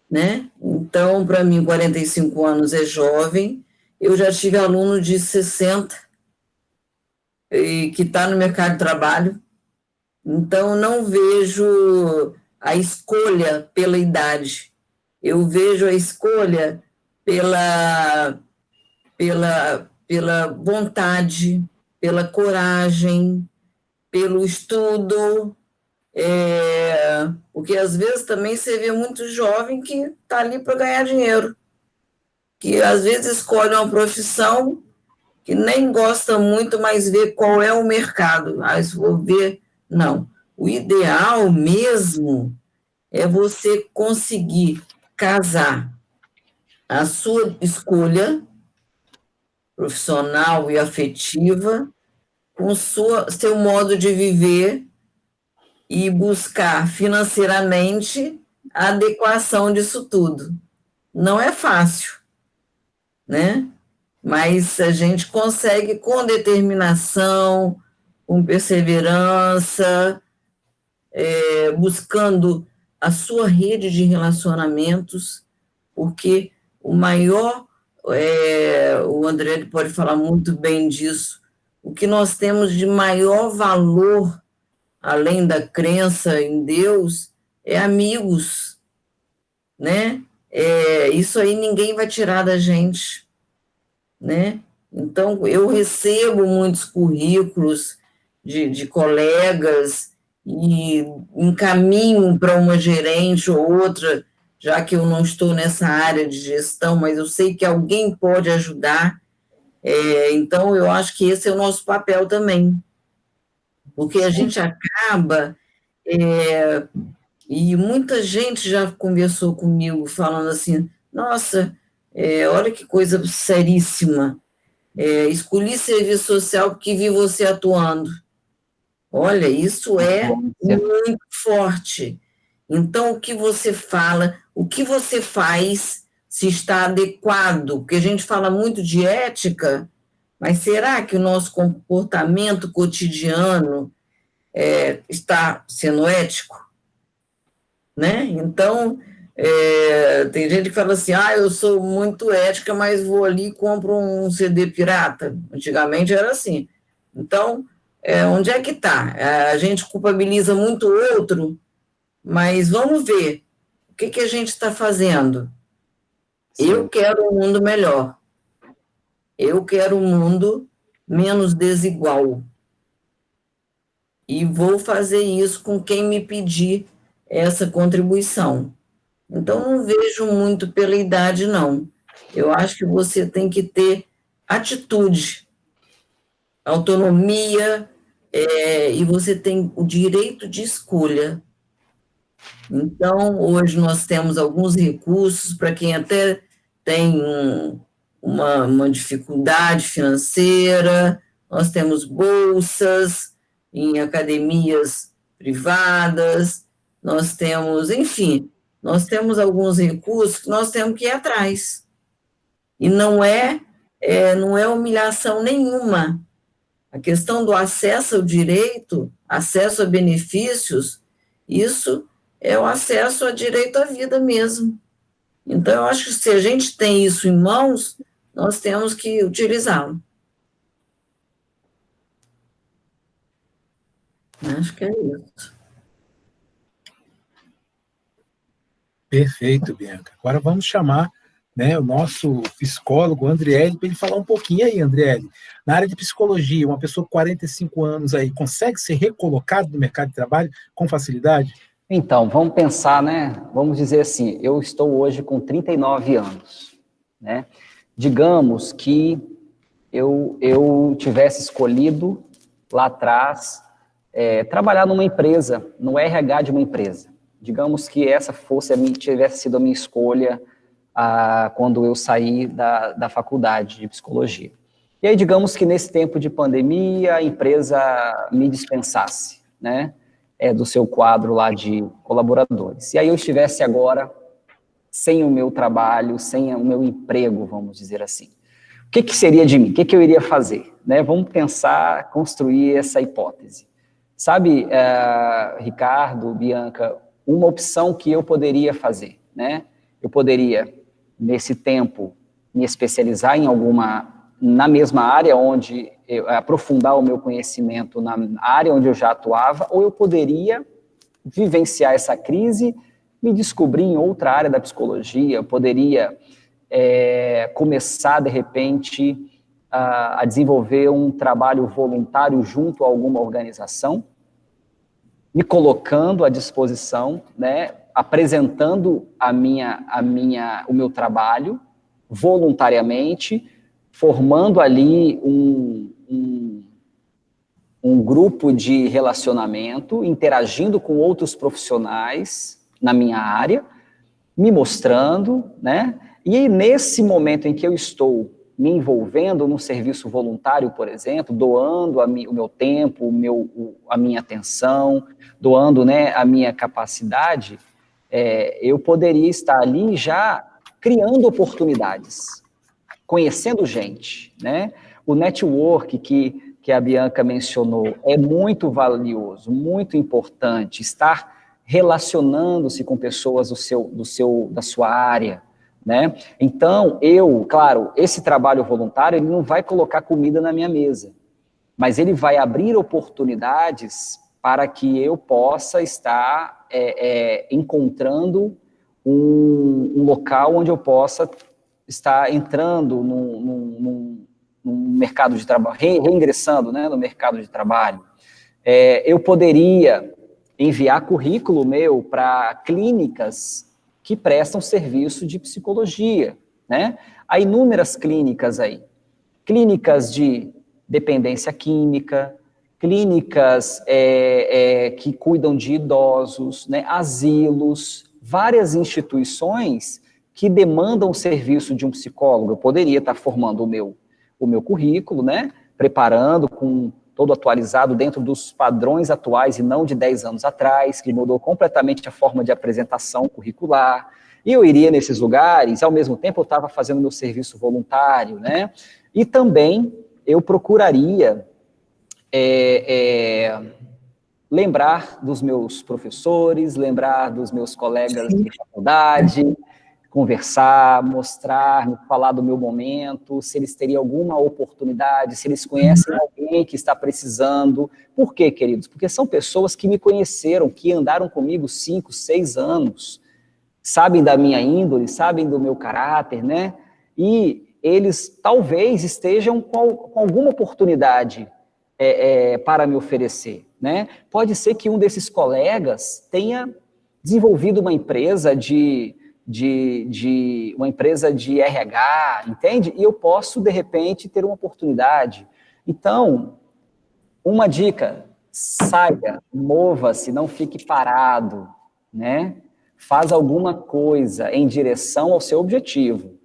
né? Então, para mim, 45 anos é jovem, eu já tive aluno de 60 que está no mercado de trabalho, então não vejo a escolha pela idade, eu vejo a escolha pela vontade, pela coragem, pelo estudo, porque às vezes também você vê muito jovem que está ali para ganhar dinheiro, que às vezes escolhe uma profissão que nem gosta muito, mas vê qual é o mercado. Ah, se vou ver, não. O ideal mesmo é você conseguir casar a sua escolha profissional e afetiva com seu modo de viver e buscar financeiramente a adequação disso tudo. Não é fácil, né? Mas a gente consegue com determinação, com perseverança, buscando a sua rede de relacionamentos, porque o maior, o André pode falar muito bem disso, o que nós temos de maior valor, além da crença em Deus, é amigos, né? Isso aí ninguém vai tirar da gente, né? Então, eu recebo muitos currículos de colegas e encaminho para uma gerente ou outra, já que eu não estou nessa área de gestão, mas eu sei que alguém pode ajudar. Então, eu acho que esse é o nosso papel também, porque a gente acaba, e muita gente já conversou comigo falando assim, nossa, olha que coisa seríssima, escolhi serviço social porque vi você atuando. Olha, isso é muito forte. Então, o que você fala, o que você faz, se está adequado, porque a gente fala muito de ética, mas será que o nosso comportamento cotidiano está sendo ético? Né? Então, tem gente que fala assim, eu sou muito ética, mas vou ali e compro um CD pirata. Antigamente era assim. Então, onde é que está? A gente culpabiliza muito o outro, mas vamos ver o que a gente está fazendo. Sim. Eu quero um mundo melhor. Eu quero um mundo menos desigual. E vou fazer isso com quem me pedir essa contribuição. Então, não vejo muito pela idade, não. Eu acho que você tem que ter atitude, autonomia, e você tem o direito de escolha. Então, hoje nós temos alguns recursos para quem até tem uma dificuldade financeira, nós temos bolsas em academias privadas, nós temos, enfim, nós temos alguns recursos que nós temos que ir atrás. E não é humilhação nenhuma. A questão do acesso ao direito, acesso a benefícios, isso é o acesso a direito à vida mesmo. Então, eu acho que se a gente tem isso em mãos, nós temos que utilizá-lo. Acho que é isso. Perfeito, Bianca. Agora vamos chamar, né, o nosso psicólogo, Andriele, para ele falar um pouquinho aí, Andriele. Na área de psicologia, uma pessoa com 45 anos aí consegue ser recolocado no mercado de trabalho com facilidade? Então, vamos pensar, né? Vamos dizer assim, eu estou hoje com 39 anos, né? Digamos que eu tivesse escolhido lá atrás trabalhar numa empresa, no RH de uma empresa. Digamos que essa tivesse sido a minha escolha quando eu saí da faculdade de psicologia. E aí, digamos que nesse tempo de pandemia, a empresa me dispensasse, né? Do seu quadro lá de colaboradores. E aí eu estivesse agora sem o meu trabalho, sem o meu emprego, vamos dizer assim. O que seria de mim? O que eu iria fazer? Né? Vamos pensar, construir essa hipótese. Sabe, Ricardo, Bianca, uma opção que eu poderia fazer, né? Eu poderia, nesse tempo, me especializar na mesma área onde aprofundar o meu conhecimento na área onde eu já atuava, ou eu poderia vivenciar essa crise, me descobrir em outra área da psicologia, eu poderia começar, de repente, a desenvolver um trabalho voluntário junto a alguma organização, me colocando à disposição, né, apresentando o meu trabalho voluntariamente, formando ali um grupo de relacionamento, interagindo com outros profissionais na minha área, me mostrando, né? E nesse momento em que eu estou me envolvendo num serviço voluntário, por exemplo, doando o meu tempo, a minha atenção, doando, né, a minha capacidade, eu poderia estar ali já criando oportunidades, conhecendo gente, né? O network que a Bianca mencionou é muito valioso, muito importante, estar relacionando-se com pessoas da sua área, né? Então, claro, esse trabalho voluntário, ele não vai colocar comida na minha mesa, mas ele vai abrir oportunidades para que eu possa estar encontrando um local onde eu possa estar entrando num mercado de trabalho, reingressando, né, no mercado de trabalho. Eu poderia enviar currículo meu para clínicas que prestam serviço de psicologia, né? Há inúmeras clínicas aí. Clínicas de dependência química, clínicas que cuidam de idosos, né? Asilos, várias instituições que demandam o serviço de um psicólogo. Eu poderia estar formando o meu currículo, né? Preparando com todo atualizado dentro dos padrões atuais e não de 10 anos atrás, que mudou completamente a forma de apresentação curricular. E eu iria nesses lugares, ao mesmo tempo eu estava fazendo meu serviço voluntário, né? E também eu procuraria lembrar dos meus professores, lembrar dos meus colegas de faculdade, conversar, mostrar, falar do meu momento, se eles teriam alguma oportunidade, se eles conhecem alguém que está precisando. Por quê, queridos? Porque são pessoas que me conheceram, que andaram comigo 5, 6 anos, sabem da minha índole, sabem do meu caráter, né? E eles talvez estejam com alguma oportunidade para me oferecer, né? Pode ser que um desses colegas tenha desenvolvido uma empresa uma empresa de RH, entende? E eu posso, de repente, ter uma oportunidade. Então, uma dica, saia, mova-se, não fique parado, né? Faz alguma coisa em direção ao seu objetivo,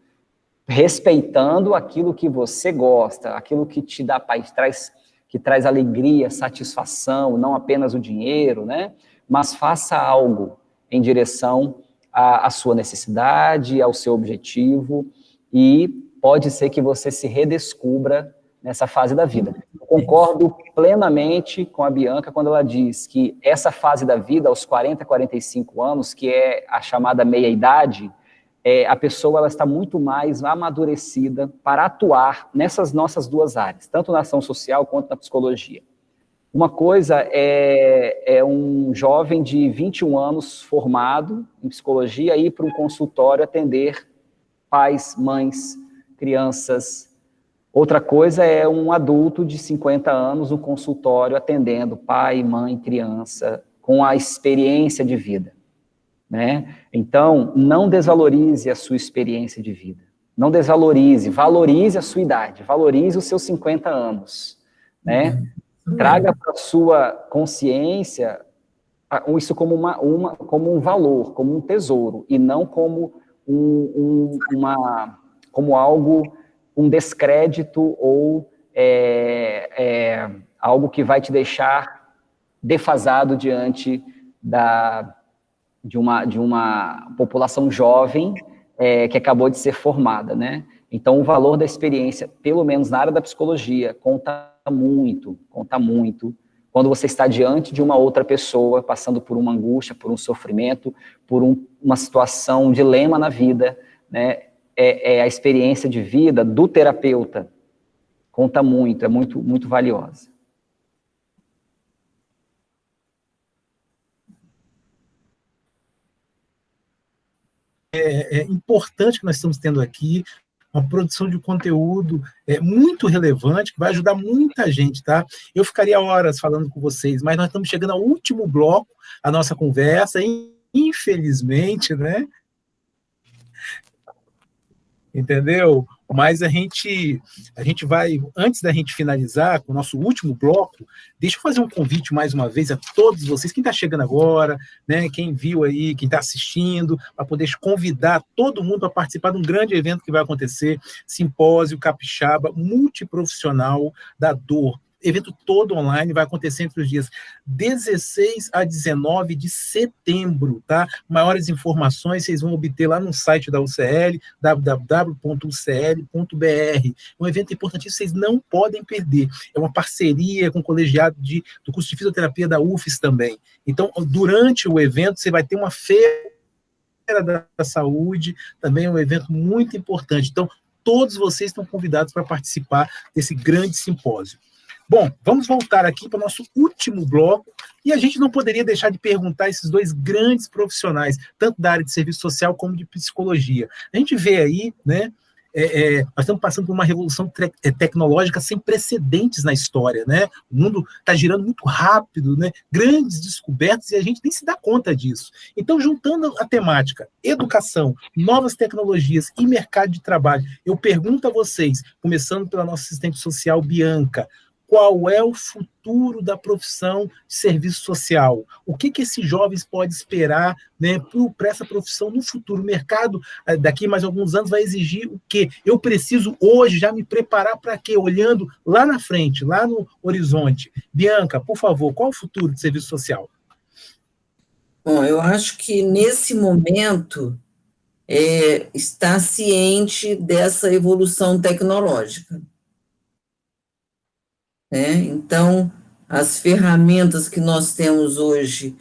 respeitando aquilo que você gosta, aquilo que te dá paz, que traz alegria, satisfação, não apenas o dinheiro, né? Mas faça algo em direção à sua necessidade, ao seu objetivo, e pode ser que você se redescubra nessa fase da vida. Eu concordo plenamente com a Bianca quando ela diz que essa fase da vida, aos 40, 45 anos, que é a chamada meia-idade, a pessoa ela está muito mais amadurecida para atuar nessas nossas duas áreas, tanto na ação social quanto na psicologia. Uma coisa é um jovem de 21 anos formado em psicologia ir para um consultório atender pais, mães, crianças. Outra coisa é um adulto de 50 anos no consultório atendendo pai, mãe, criança, com a experiência de vida, né? Então, não desvalorize a sua experiência de vida. Não desvalorize, valorize a sua idade, valorize os seus 50 anos, né? Traga para a sua consciência isso como como um valor, como um tesouro, e não como como algo, um descrédito ou algo que vai te deixar defasado diante de uma população jovem que acabou de ser formada, né? Então, o valor da experiência, pelo menos na área da psicologia, conta muito, quando você está diante de uma outra pessoa, passando por uma angústia, por um sofrimento, por uma situação, um dilema na vida, né? É a experiência de vida do terapeuta, conta muito, é muito, muito valiosa. É importante que nós estamos tendo aqui uma produção de conteúdo muito relevante, que vai ajudar muita gente, tá? Eu ficaria horas falando com vocês, mas nós estamos chegando ao último bloco da nossa conversa, infelizmente, né? Entendeu? Mas a gente vai, antes da gente finalizar com o nosso último bloco, deixa eu fazer um convite mais uma vez a todos vocês, quem está chegando agora, né, quem viu aí, quem está assistindo, para poder convidar todo mundo para participar de um grande evento que vai acontecer, Simpósio Capixaba Multiprofissional da Dor. Evento todo online, vai acontecer entre os dias 16 a 19 de setembro, tá? Maiores informações vocês vão obter lá no site da UCL, www.ucl.br. Um evento importantíssimo, vocês não podem perder. É uma parceria com o colegiado do curso de fisioterapia da UFES também. Então, durante o evento, você vai ter uma feira da saúde, também é um evento muito importante. Então, todos vocês estão convidados para participar desse grande simpósio. Bom, vamos voltar aqui para o nosso último bloco, e a gente não poderia deixar de perguntar esses dois grandes profissionais, tanto da área de serviço social como de psicologia. A gente vê aí, né, nós estamos passando por uma revolução tecnológica sem precedentes na história, né? O mundo está girando muito rápido, né? Grandes descobertas, e a gente nem se dá conta disso. Então, juntando a temática educação, novas tecnologias e mercado de trabalho, eu pergunto a vocês, começando pela nossa assistente social, Bianca, qual é o futuro da profissão de serviço social? O que esses jovens podem esperar, né, para essa profissão no futuro? O mercado, daqui a mais alguns anos, vai exigir o quê? Eu preciso hoje já me preparar para quê? Olhando lá na frente, lá no horizonte. Bianca, por favor, qual é o futuro de serviço social? Bom, eu acho que nesse momento está ciente dessa evolução tecnológica. Então, as ferramentas que nós temos hoje,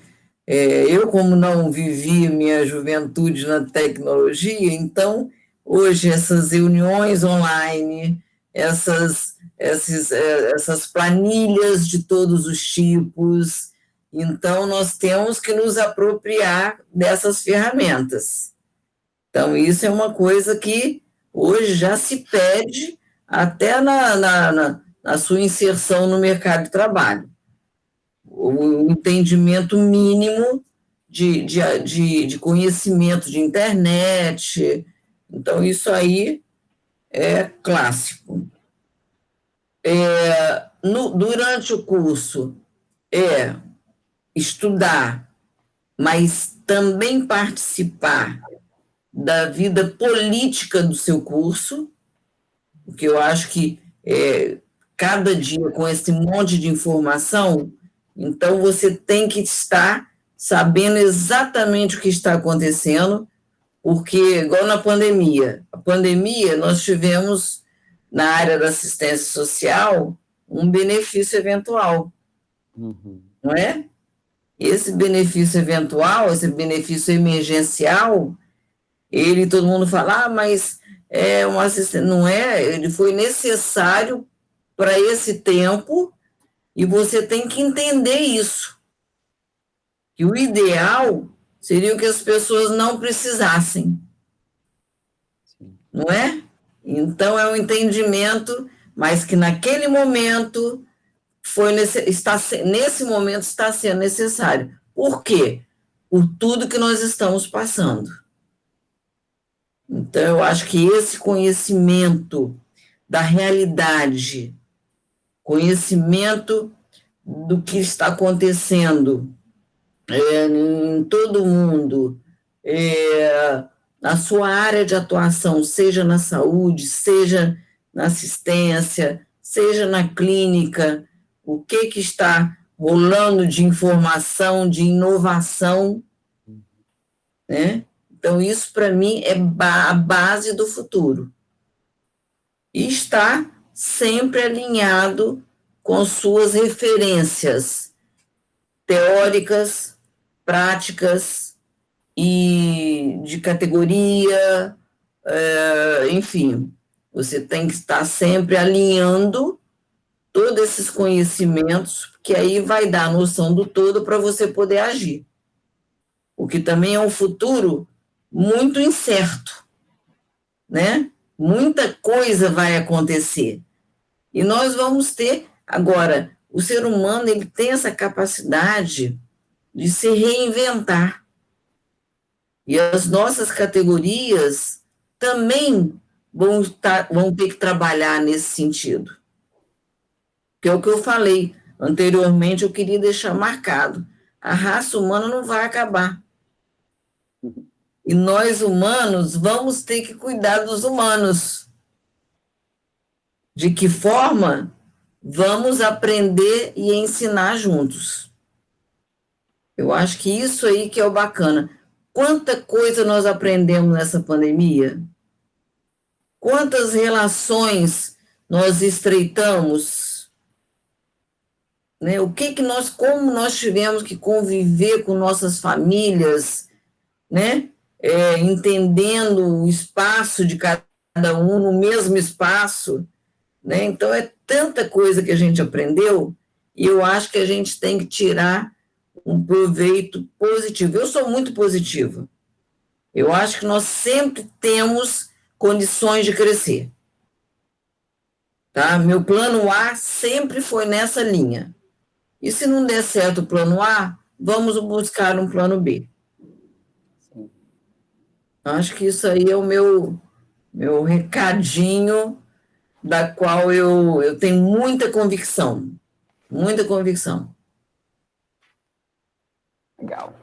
eu como não vivi minha juventude na tecnologia, então, hoje essas reuniões online, essas planilhas de todos os tipos, então nós temos que nos apropriar dessas ferramentas. Então, isso é uma coisa que hoje já se pede até na sua inserção no mercado de trabalho. O entendimento mínimo de conhecimento de internet. Então, isso aí é clássico. Durante o curso, estudar, mas também participar da vida política do seu curso, porque eu acho que cada dia com esse monte de informação, então você tem que estar sabendo exatamente o que está acontecendo, porque, igual na pandemia, nós tivemos, na área da assistência social, um benefício eventual, não é? Esse benefício eventual, esse benefício emergencial, todo mundo fala, mas um assistente, não é, ele foi necessário para esse tempo, e você tem que entender isso, que o ideal seria que as pessoas não precisassem, não é? Então, é um entendimento, mas que naquele momento, nesse momento está sendo necessário. Por quê? Por tudo que nós estamos passando. Então, eu acho que esse conhecimento da realidade, conhecimento do que está acontecendo em todo o mundo, na sua área de atuação, seja na saúde, seja na assistência, seja na clínica, o que está rolando de informação, de inovação, né? Então, isso, para mim, é a base do futuro. está sempre alinhado com suas referências teóricas, práticas e de categoria, enfim, você tem que estar sempre alinhando todos esses conhecimentos, que aí vai dar a noção do todo para você poder agir. O que também é um futuro muito incerto, né? Muita coisa vai acontecer. E nós vamos ter, agora, o ser humano, ele tem essa capacidade de se reinventar. E as nossas categorias também vão ter que trabalhar nesse sentido. Que é o que eu falei anteriormente, eu queria deixar marcado. A raça humana não vai acabar. E nós, humanos, vamos ter que cuidar dos humanos. De que forma vamos aprender e ensinar juntos? Eu acho que isso aí que é o bacana. Quanta coisa nós aprendemos nessa pandemia? Quantas relações nós estreitamos? Né? Como nós tivemos que conviver com nossas famílias, né? Entendendo o espaço de cada um no mesmo espaço, né? Então, é tanta coisa que a gente aprendeu, e eu acho que a gente tem que tirar um proveito positivo. Eu sou muito positiva. Eu acho que nós sempre temos condições de crescer. Tá? Meu plano A sempre foi nessa linha. E se não der certo o plano A, vamos buscar um plano B. Sim. Acho que isso aí é o meu recadinho, da qual eu tenho muita convicção. Muita convicção. Legal.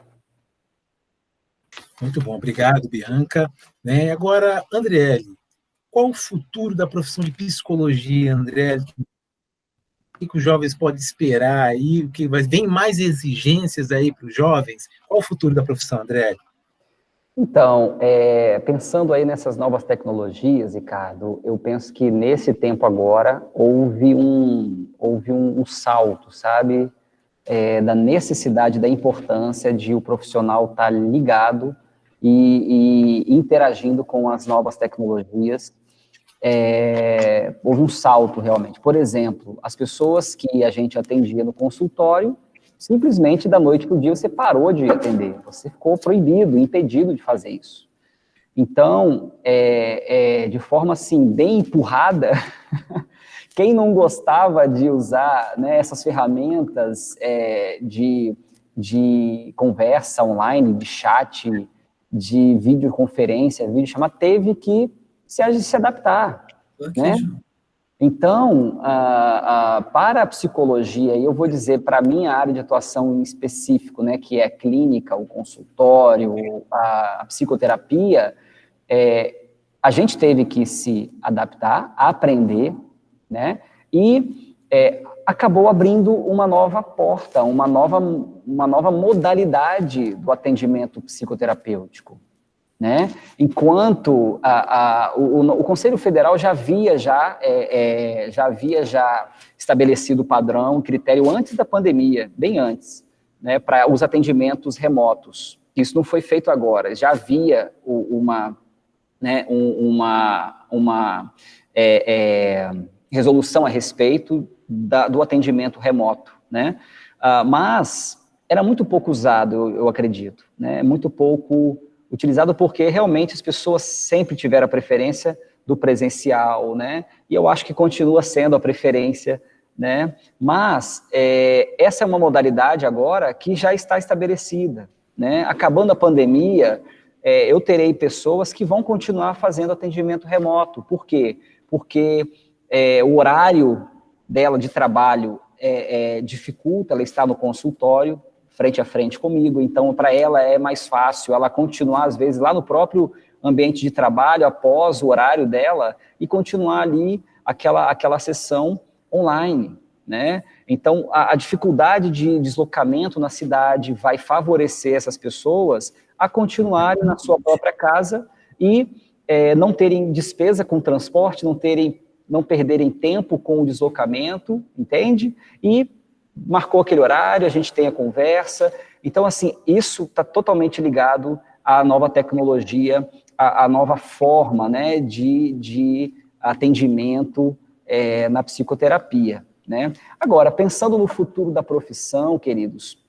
Muito bom, obrigado, Bianca. Né? Agora, Andriele, qual o futuro da profissão de psicologia, Andriele? O que os jovens podem esperar aí? O que vem mais exigências aí para os jovens? Qual o futuro da profissão, Andriele? Então, pensando aí nessas novas tecnologias, Ricardo, eu penso que nesse tempo agora houve um salto, sabe? Da necessidade, da importância de o profissional estar ligado e interagindo com as novas tecnologias. Houve um salto, realmente. Por exemplo, as pessoas que a gente atendia no consultório, simplesmente da noite para o dia você parou de atender, você ficou proibido, impedido de fazer isso. Então, de forma assim, bem empurrada, quem não gostava de usar, né, essas ferramentas de conversa online, de chat, de videoconferência, videochamada, teve que se adaptar, né? Então, para a psicologia, e eu vou dizer para a minha área de atuação em específico, né, que é a clínica, o consultório, a psicoterapia, a gente teve que se adaptar, aprender, né, e acabou abrindo uma nova porta, uma nova modalidade do atendimento psicoterapêutico, né? Enquanto o Conselho Federal já havia estabelecido o padrão, critério antes da pandemia, bem antes, né, para os atendimentos remotos. Isso não foi feito agora, já havia uma resolução a respeito do atendimento remoto, né? Mas era muito pouco usado, eu acredito, né? Muito pouco utilizado porque realmente as pessoas sempre tiveram a preferência do presencial, né? E eu acho que continua sendo a preferência, né? Mas essa é uma modalidade agora que já está estabelecida, né? Acabando a pandemia, eu terei pessoas que vão continuar fazendo atendimento remoto. Por quê? Porque o horário dela de trabalho dificulta ela estar no consultório, frente a frente comigo, então para ela é mais fácil ela continuar, às vezes, lá no próprio ambiente de trabalho, após o horário dela, e continuar ali aquela sessão online, né? Então, a dificuldade de deslocamento na cidade vai favorecer essas pessoas a continuarem na sua própria casa e não terem despesa com transporte, não terem não perderem tempo com o deslocamento, entende? E marcou aquele horário, a gente tem a conversa. Então, assim, isso está totalmente ligado à nova tecnologia, à nova forma, né, de atendimento na psicoterapia, né? Agora, pensando no futuro da profissão, queridos,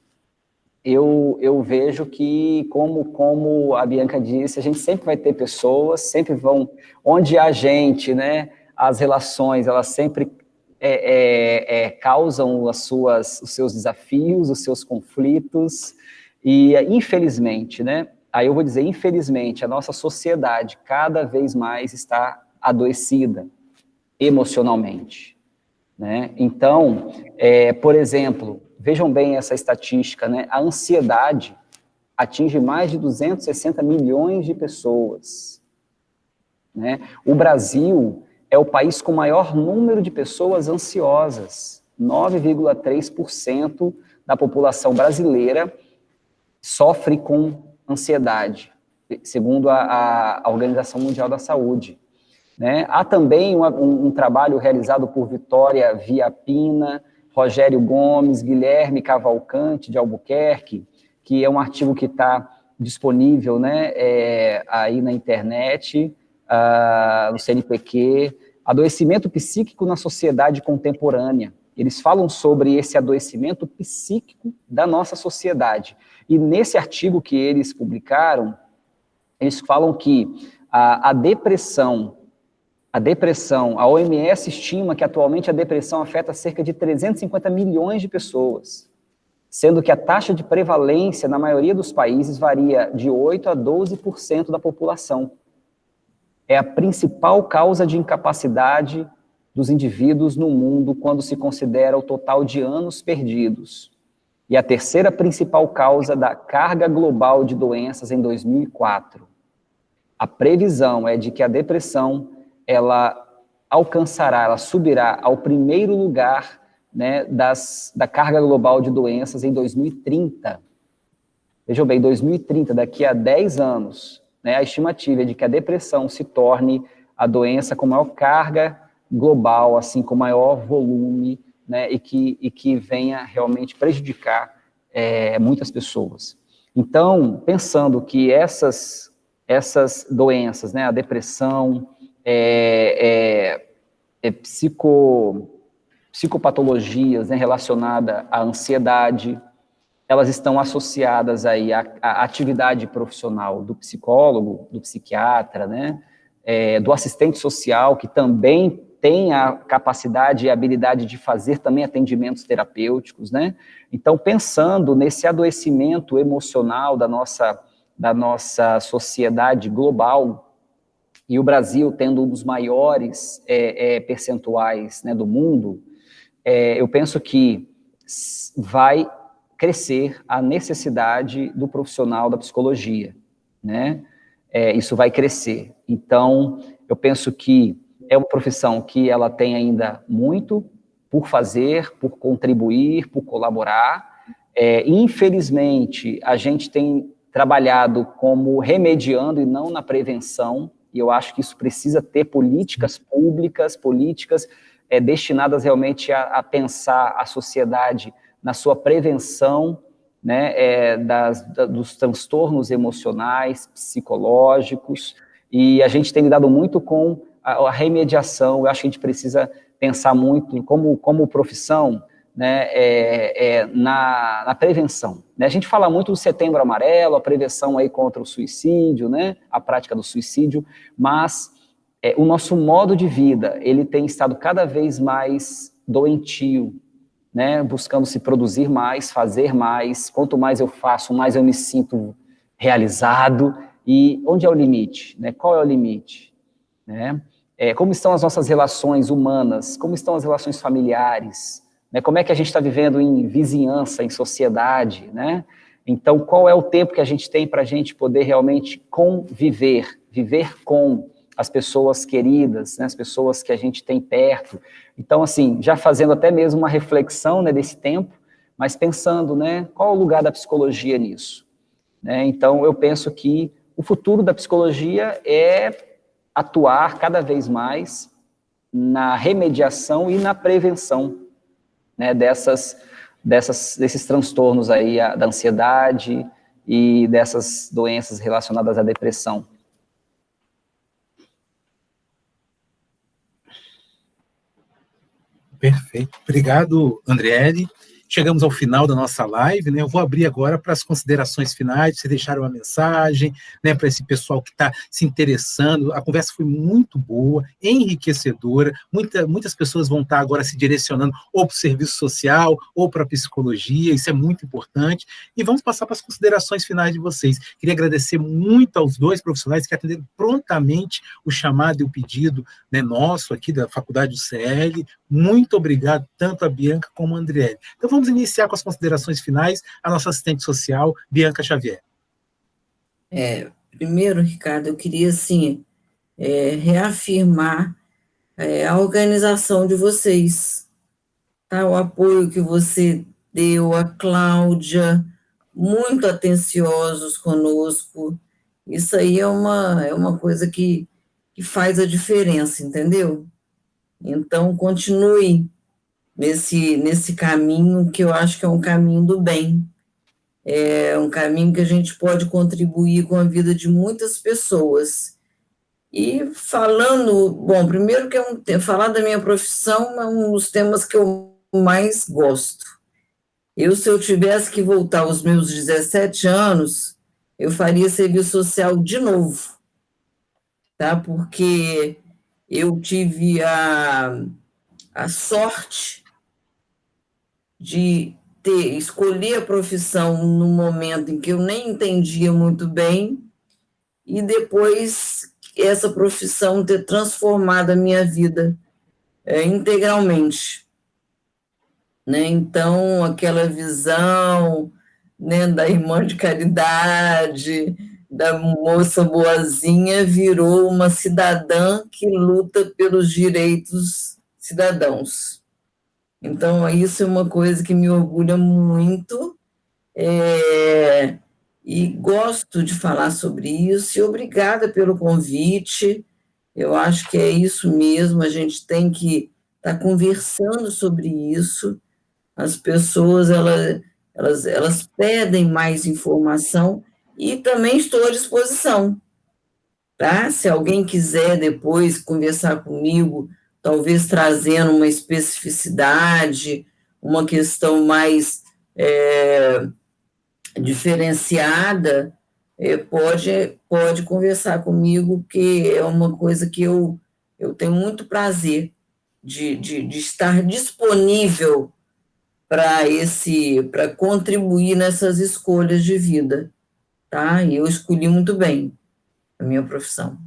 eu vejo que, como a Bianca disse, a gente sempre vai ter pessoas, sempre vão, onde há gente, né, as relações, elas sempre causam os seus desafios, os seus conflitos, e infelizmente, né, aí eu vou dizer, infelizmente, a nossa sociedade cada vez mais está adoecida emocionalmente, né? Então, por exemplo, vejam bem essa estatística, né? A ansiedade atinge mais de 260 milhões de pessoas, né? O Brasil é o país com maior número de pessoas ansiosas. 9,3% da população brasileira sofre com ansiedade, segundo a Organização Mundial da Saúde, né? Há também um trabalho realizado por Vitória Viapina, Rogério Gomes, Guilherme Cavalcante, de Albuquerque, que é um artigo que está disponível, né, aí na internet, no CNPq, adoecimento psíquico na sociedade contemporânea. Eles falam sobre esse adoecimento psíquico da nossa sociedade. E nesse artigo que eles publicaram, eles falam que a depressão, a OMS estima que atualmente a depressão afeta cerca de 350 milhões de pessoas, sendo que a taxa de prevalência na maioria dos países varia de 8% a 12% da população. É a principal causa de incapacidade dos indivíduos no mundo quando se considera o total de anos perdidos. E a terceira principal causa da carga global de doenças em 2004. A previsão é de que a depressão ela subirá ao primeiro lugar, né, da carga global de doenças em 2030. Vejam bem, 2030, daqui a 10 anos, né, a estimativa é de que a depressão se torne a doença com maior carga global, assim, com maior volume, né, e que venha realmente prejudicar muitas pessoas. Então, pensando que essas doenças, né, a depressão, psicopatologias, né, relacionadas à ansiedade, elas estão associadas aí à atividade profissional do psicólogo, do psiquiatra, né, do assistente social, que também tem a capacidade e a habilidade de fazer também atendimentos terapêuticos, né? Então, pensando nesse adoecimento emocional da nossa sociedade global, e o Brasil tendo um dos maiores percentuais, né, do mundo, eu penso que vai crescer a necessidade do profissional da psicologia, né? Isso vai crescer. Então, eu penso que é uma profissão que ela tem ainda muito por fazer, por contribuir, por colaborar. Infelizmente, a gente tem trabalhado como remediando e não na prevenção, e eu acho que isso precisa ter políticas públicas, políticas destinadas realmente a pensar a sociedade na sua prevenção, né, dos transtornos emocionais, psicológicos, e a gente tem lidado muito com a remediação. Eu acho que a gente precisa pensar muito como profissão, né, na prevenção, né? A gente fala muito do Setembro Amarelo, a prevenção aí contra o suicídio, né, a prática do suicídio, mas o nosso modo de vida, ele tem estado cada vez mais doentio, né, buscando se produzir mais, fazer mais. Quanto mais eu faço, mais eu me sinto realizado. E onde é o limite, né? Qual é o limite, né? Como estão as nossas relações humanas? Como estão as relações familiares? Né? Como é que a gente está vivendo em vizinhança, em sociedade, né? Então, qual é o tempo que a gente tem para a gente poder realmente viver com as pessoas queridas, né? As pessoas que a gente tem perto? Então, assim, já fazendo até mesmo uma reflexão, né, desse tempo, mas pensando, né, qual é o lugar da psicologia nisso? Né? Então, eu penso que o futuro da psicologia é atuar cada vez mais na remediação e na prevenção, né, desses transtornos aí, da ansiedade e dessas doenças relacionadas à depressão. Perfeito. Obrigado, Andriele. Chegamos ao final da nossa live, né? Eu vou abrir agora para as considerações finais, você deixar uma mensagem, né, para esse pessoal que está se interessando. A conversa foi muito boa, enriquecedora. Muitas pessoas vão estar agora se direcionando ou para o serviço social ou para a psicologia, isso é muito importante. E vamos passar para as considerações finais de vocês. Queria agradecer muito aos dois profissionais que atenderam prontamente o chamado e o pedido, né, nosso aqui da Faculdade do CL. Muito obrigado, tanto a Bianca como a Andriele. Então, vamos iniciar com as considerações finais, a nossa assistente social, Bianca Xavier. Primeiro, Ricardo, eu queria, assim, reafirmar a organização de vocês, tá? O apoio que você deu, a Cláudia, muito atenciosos conosco. Isso aí é uma coisa que faz a diferença, entendeu? Então, continue nesse caminho, que eu acho que é um caminho do bem. É um caminho que a gente pode contribuir com a vida de muitas pessoas. E falando, bom, primeiro falar da minha profissão é um dos temas que eu mais gosto. Se eu tivesse que voltar aos meus 17 anos, eu faria serviço social de novo, tá? Porque eu tive a sorte de escolher a profissão no momento em que eu nem entendia muito bem, e depois essa profissão ter transformado a minha vida integralmente, né? Então, aquela visão, né, da irmã de caridade, da moça boazinha, virou uma cidadã que luta pelos direitos cidadãos. Então, isso é uma coisa que me orgulha muito, e gosto de falar sobre isso, e obrigada pelo convite. Eu acho que é isso mesmo, a gente tem que estar conversando sobre isso. As pessoas, elas pedem mais informação, e também estou à disposição, tá? Se alguém quiser depois conversar comigo, talvez trazendo uma especificidade, uma questão mais diferenciada, pode conversar comigo, que é uma coisa que eu tenho muito prazer de estar disponível para contribuir nessas escolhas de vida, tá? E eu escolhi muito bem a minha profissão.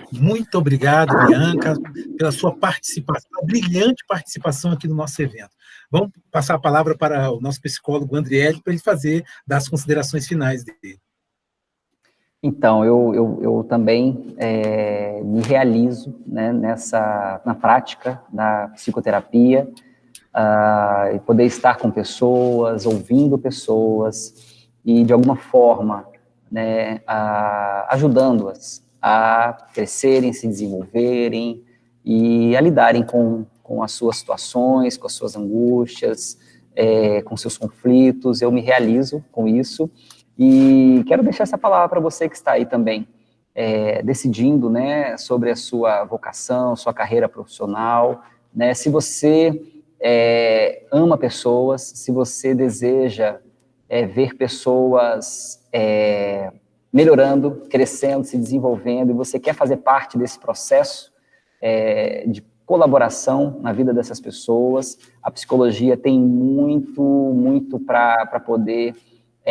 Muito obrigado, Bianca, pela sua participação, a brilhante participação aqui no nosso evento. Vamos passar a palavra para o nosso psicólogo Andriele, para ele dar as considerações finais dele. Então, eu também me realizo, né, na prática da psicoterapia, e poder estar com pessoas, ouvindo pessoas, e de alguma forma, né, ajudando-as a crescerem, se desenvolverem e a lidarem com as suas situações, com as suas angústias, com seus conflitos. Eu me realizo com isso. E quero deixar essa palavra para você que está aí também, decidindo, né, sobre a sua vocação, sua carreira profissional, né? Se você ama pessoas, se você deseja ver pessoas melhorando, crescendo, se desenvolvendo, e você quer fazer parte desse processo de colaboração na vida dessas pessoas, a psicologia tem muito para poder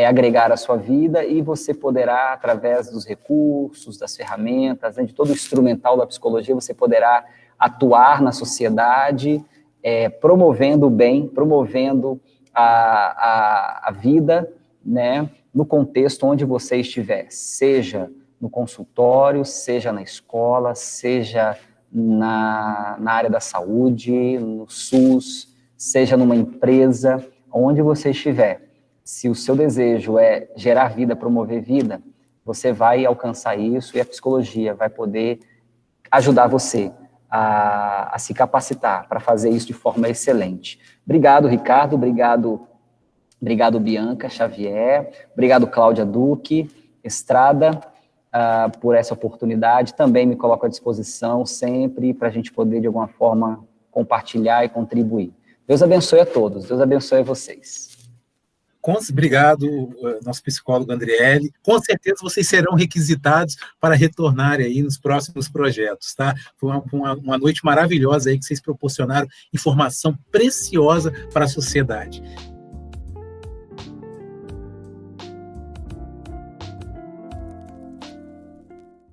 agregar a sua vida, e você poderá, através dos recursos, das ferramentas, né, de todo o instrumental da psicologia, você poderá atuar na sociedade, promovendo o bem, promovendo a vida, né, no contexto onde você estiver, seja no consultório, seja na escola, seja na área da saúde, no SUS, seja numa empresa, onde você estiver. Se o seu desejo é gerar vida, promover vida, você vai alcançar isso, e a psicologia vai poder ajudar você a se capacitar para fazer isso de forma excelente. Obrigado, Ricardo, obrigado, Bianca Xavier, obrigado, Cláudia Duque, Estrada, por essa oportunidade. Também me coloco à disposição sempre para a gente poder, de alguma forma, compartilhar e contribuir. Deus abençoe a todos, Deus abençoe a vocês. Obrigado, nosso psicólogo Andriele. Com certeza vocês serão requisitados para retornar aí nos próximos projetos, tá? Foi uma noite maravilhosa aí que vocês proporcionaram informação preciosa para a sociedade.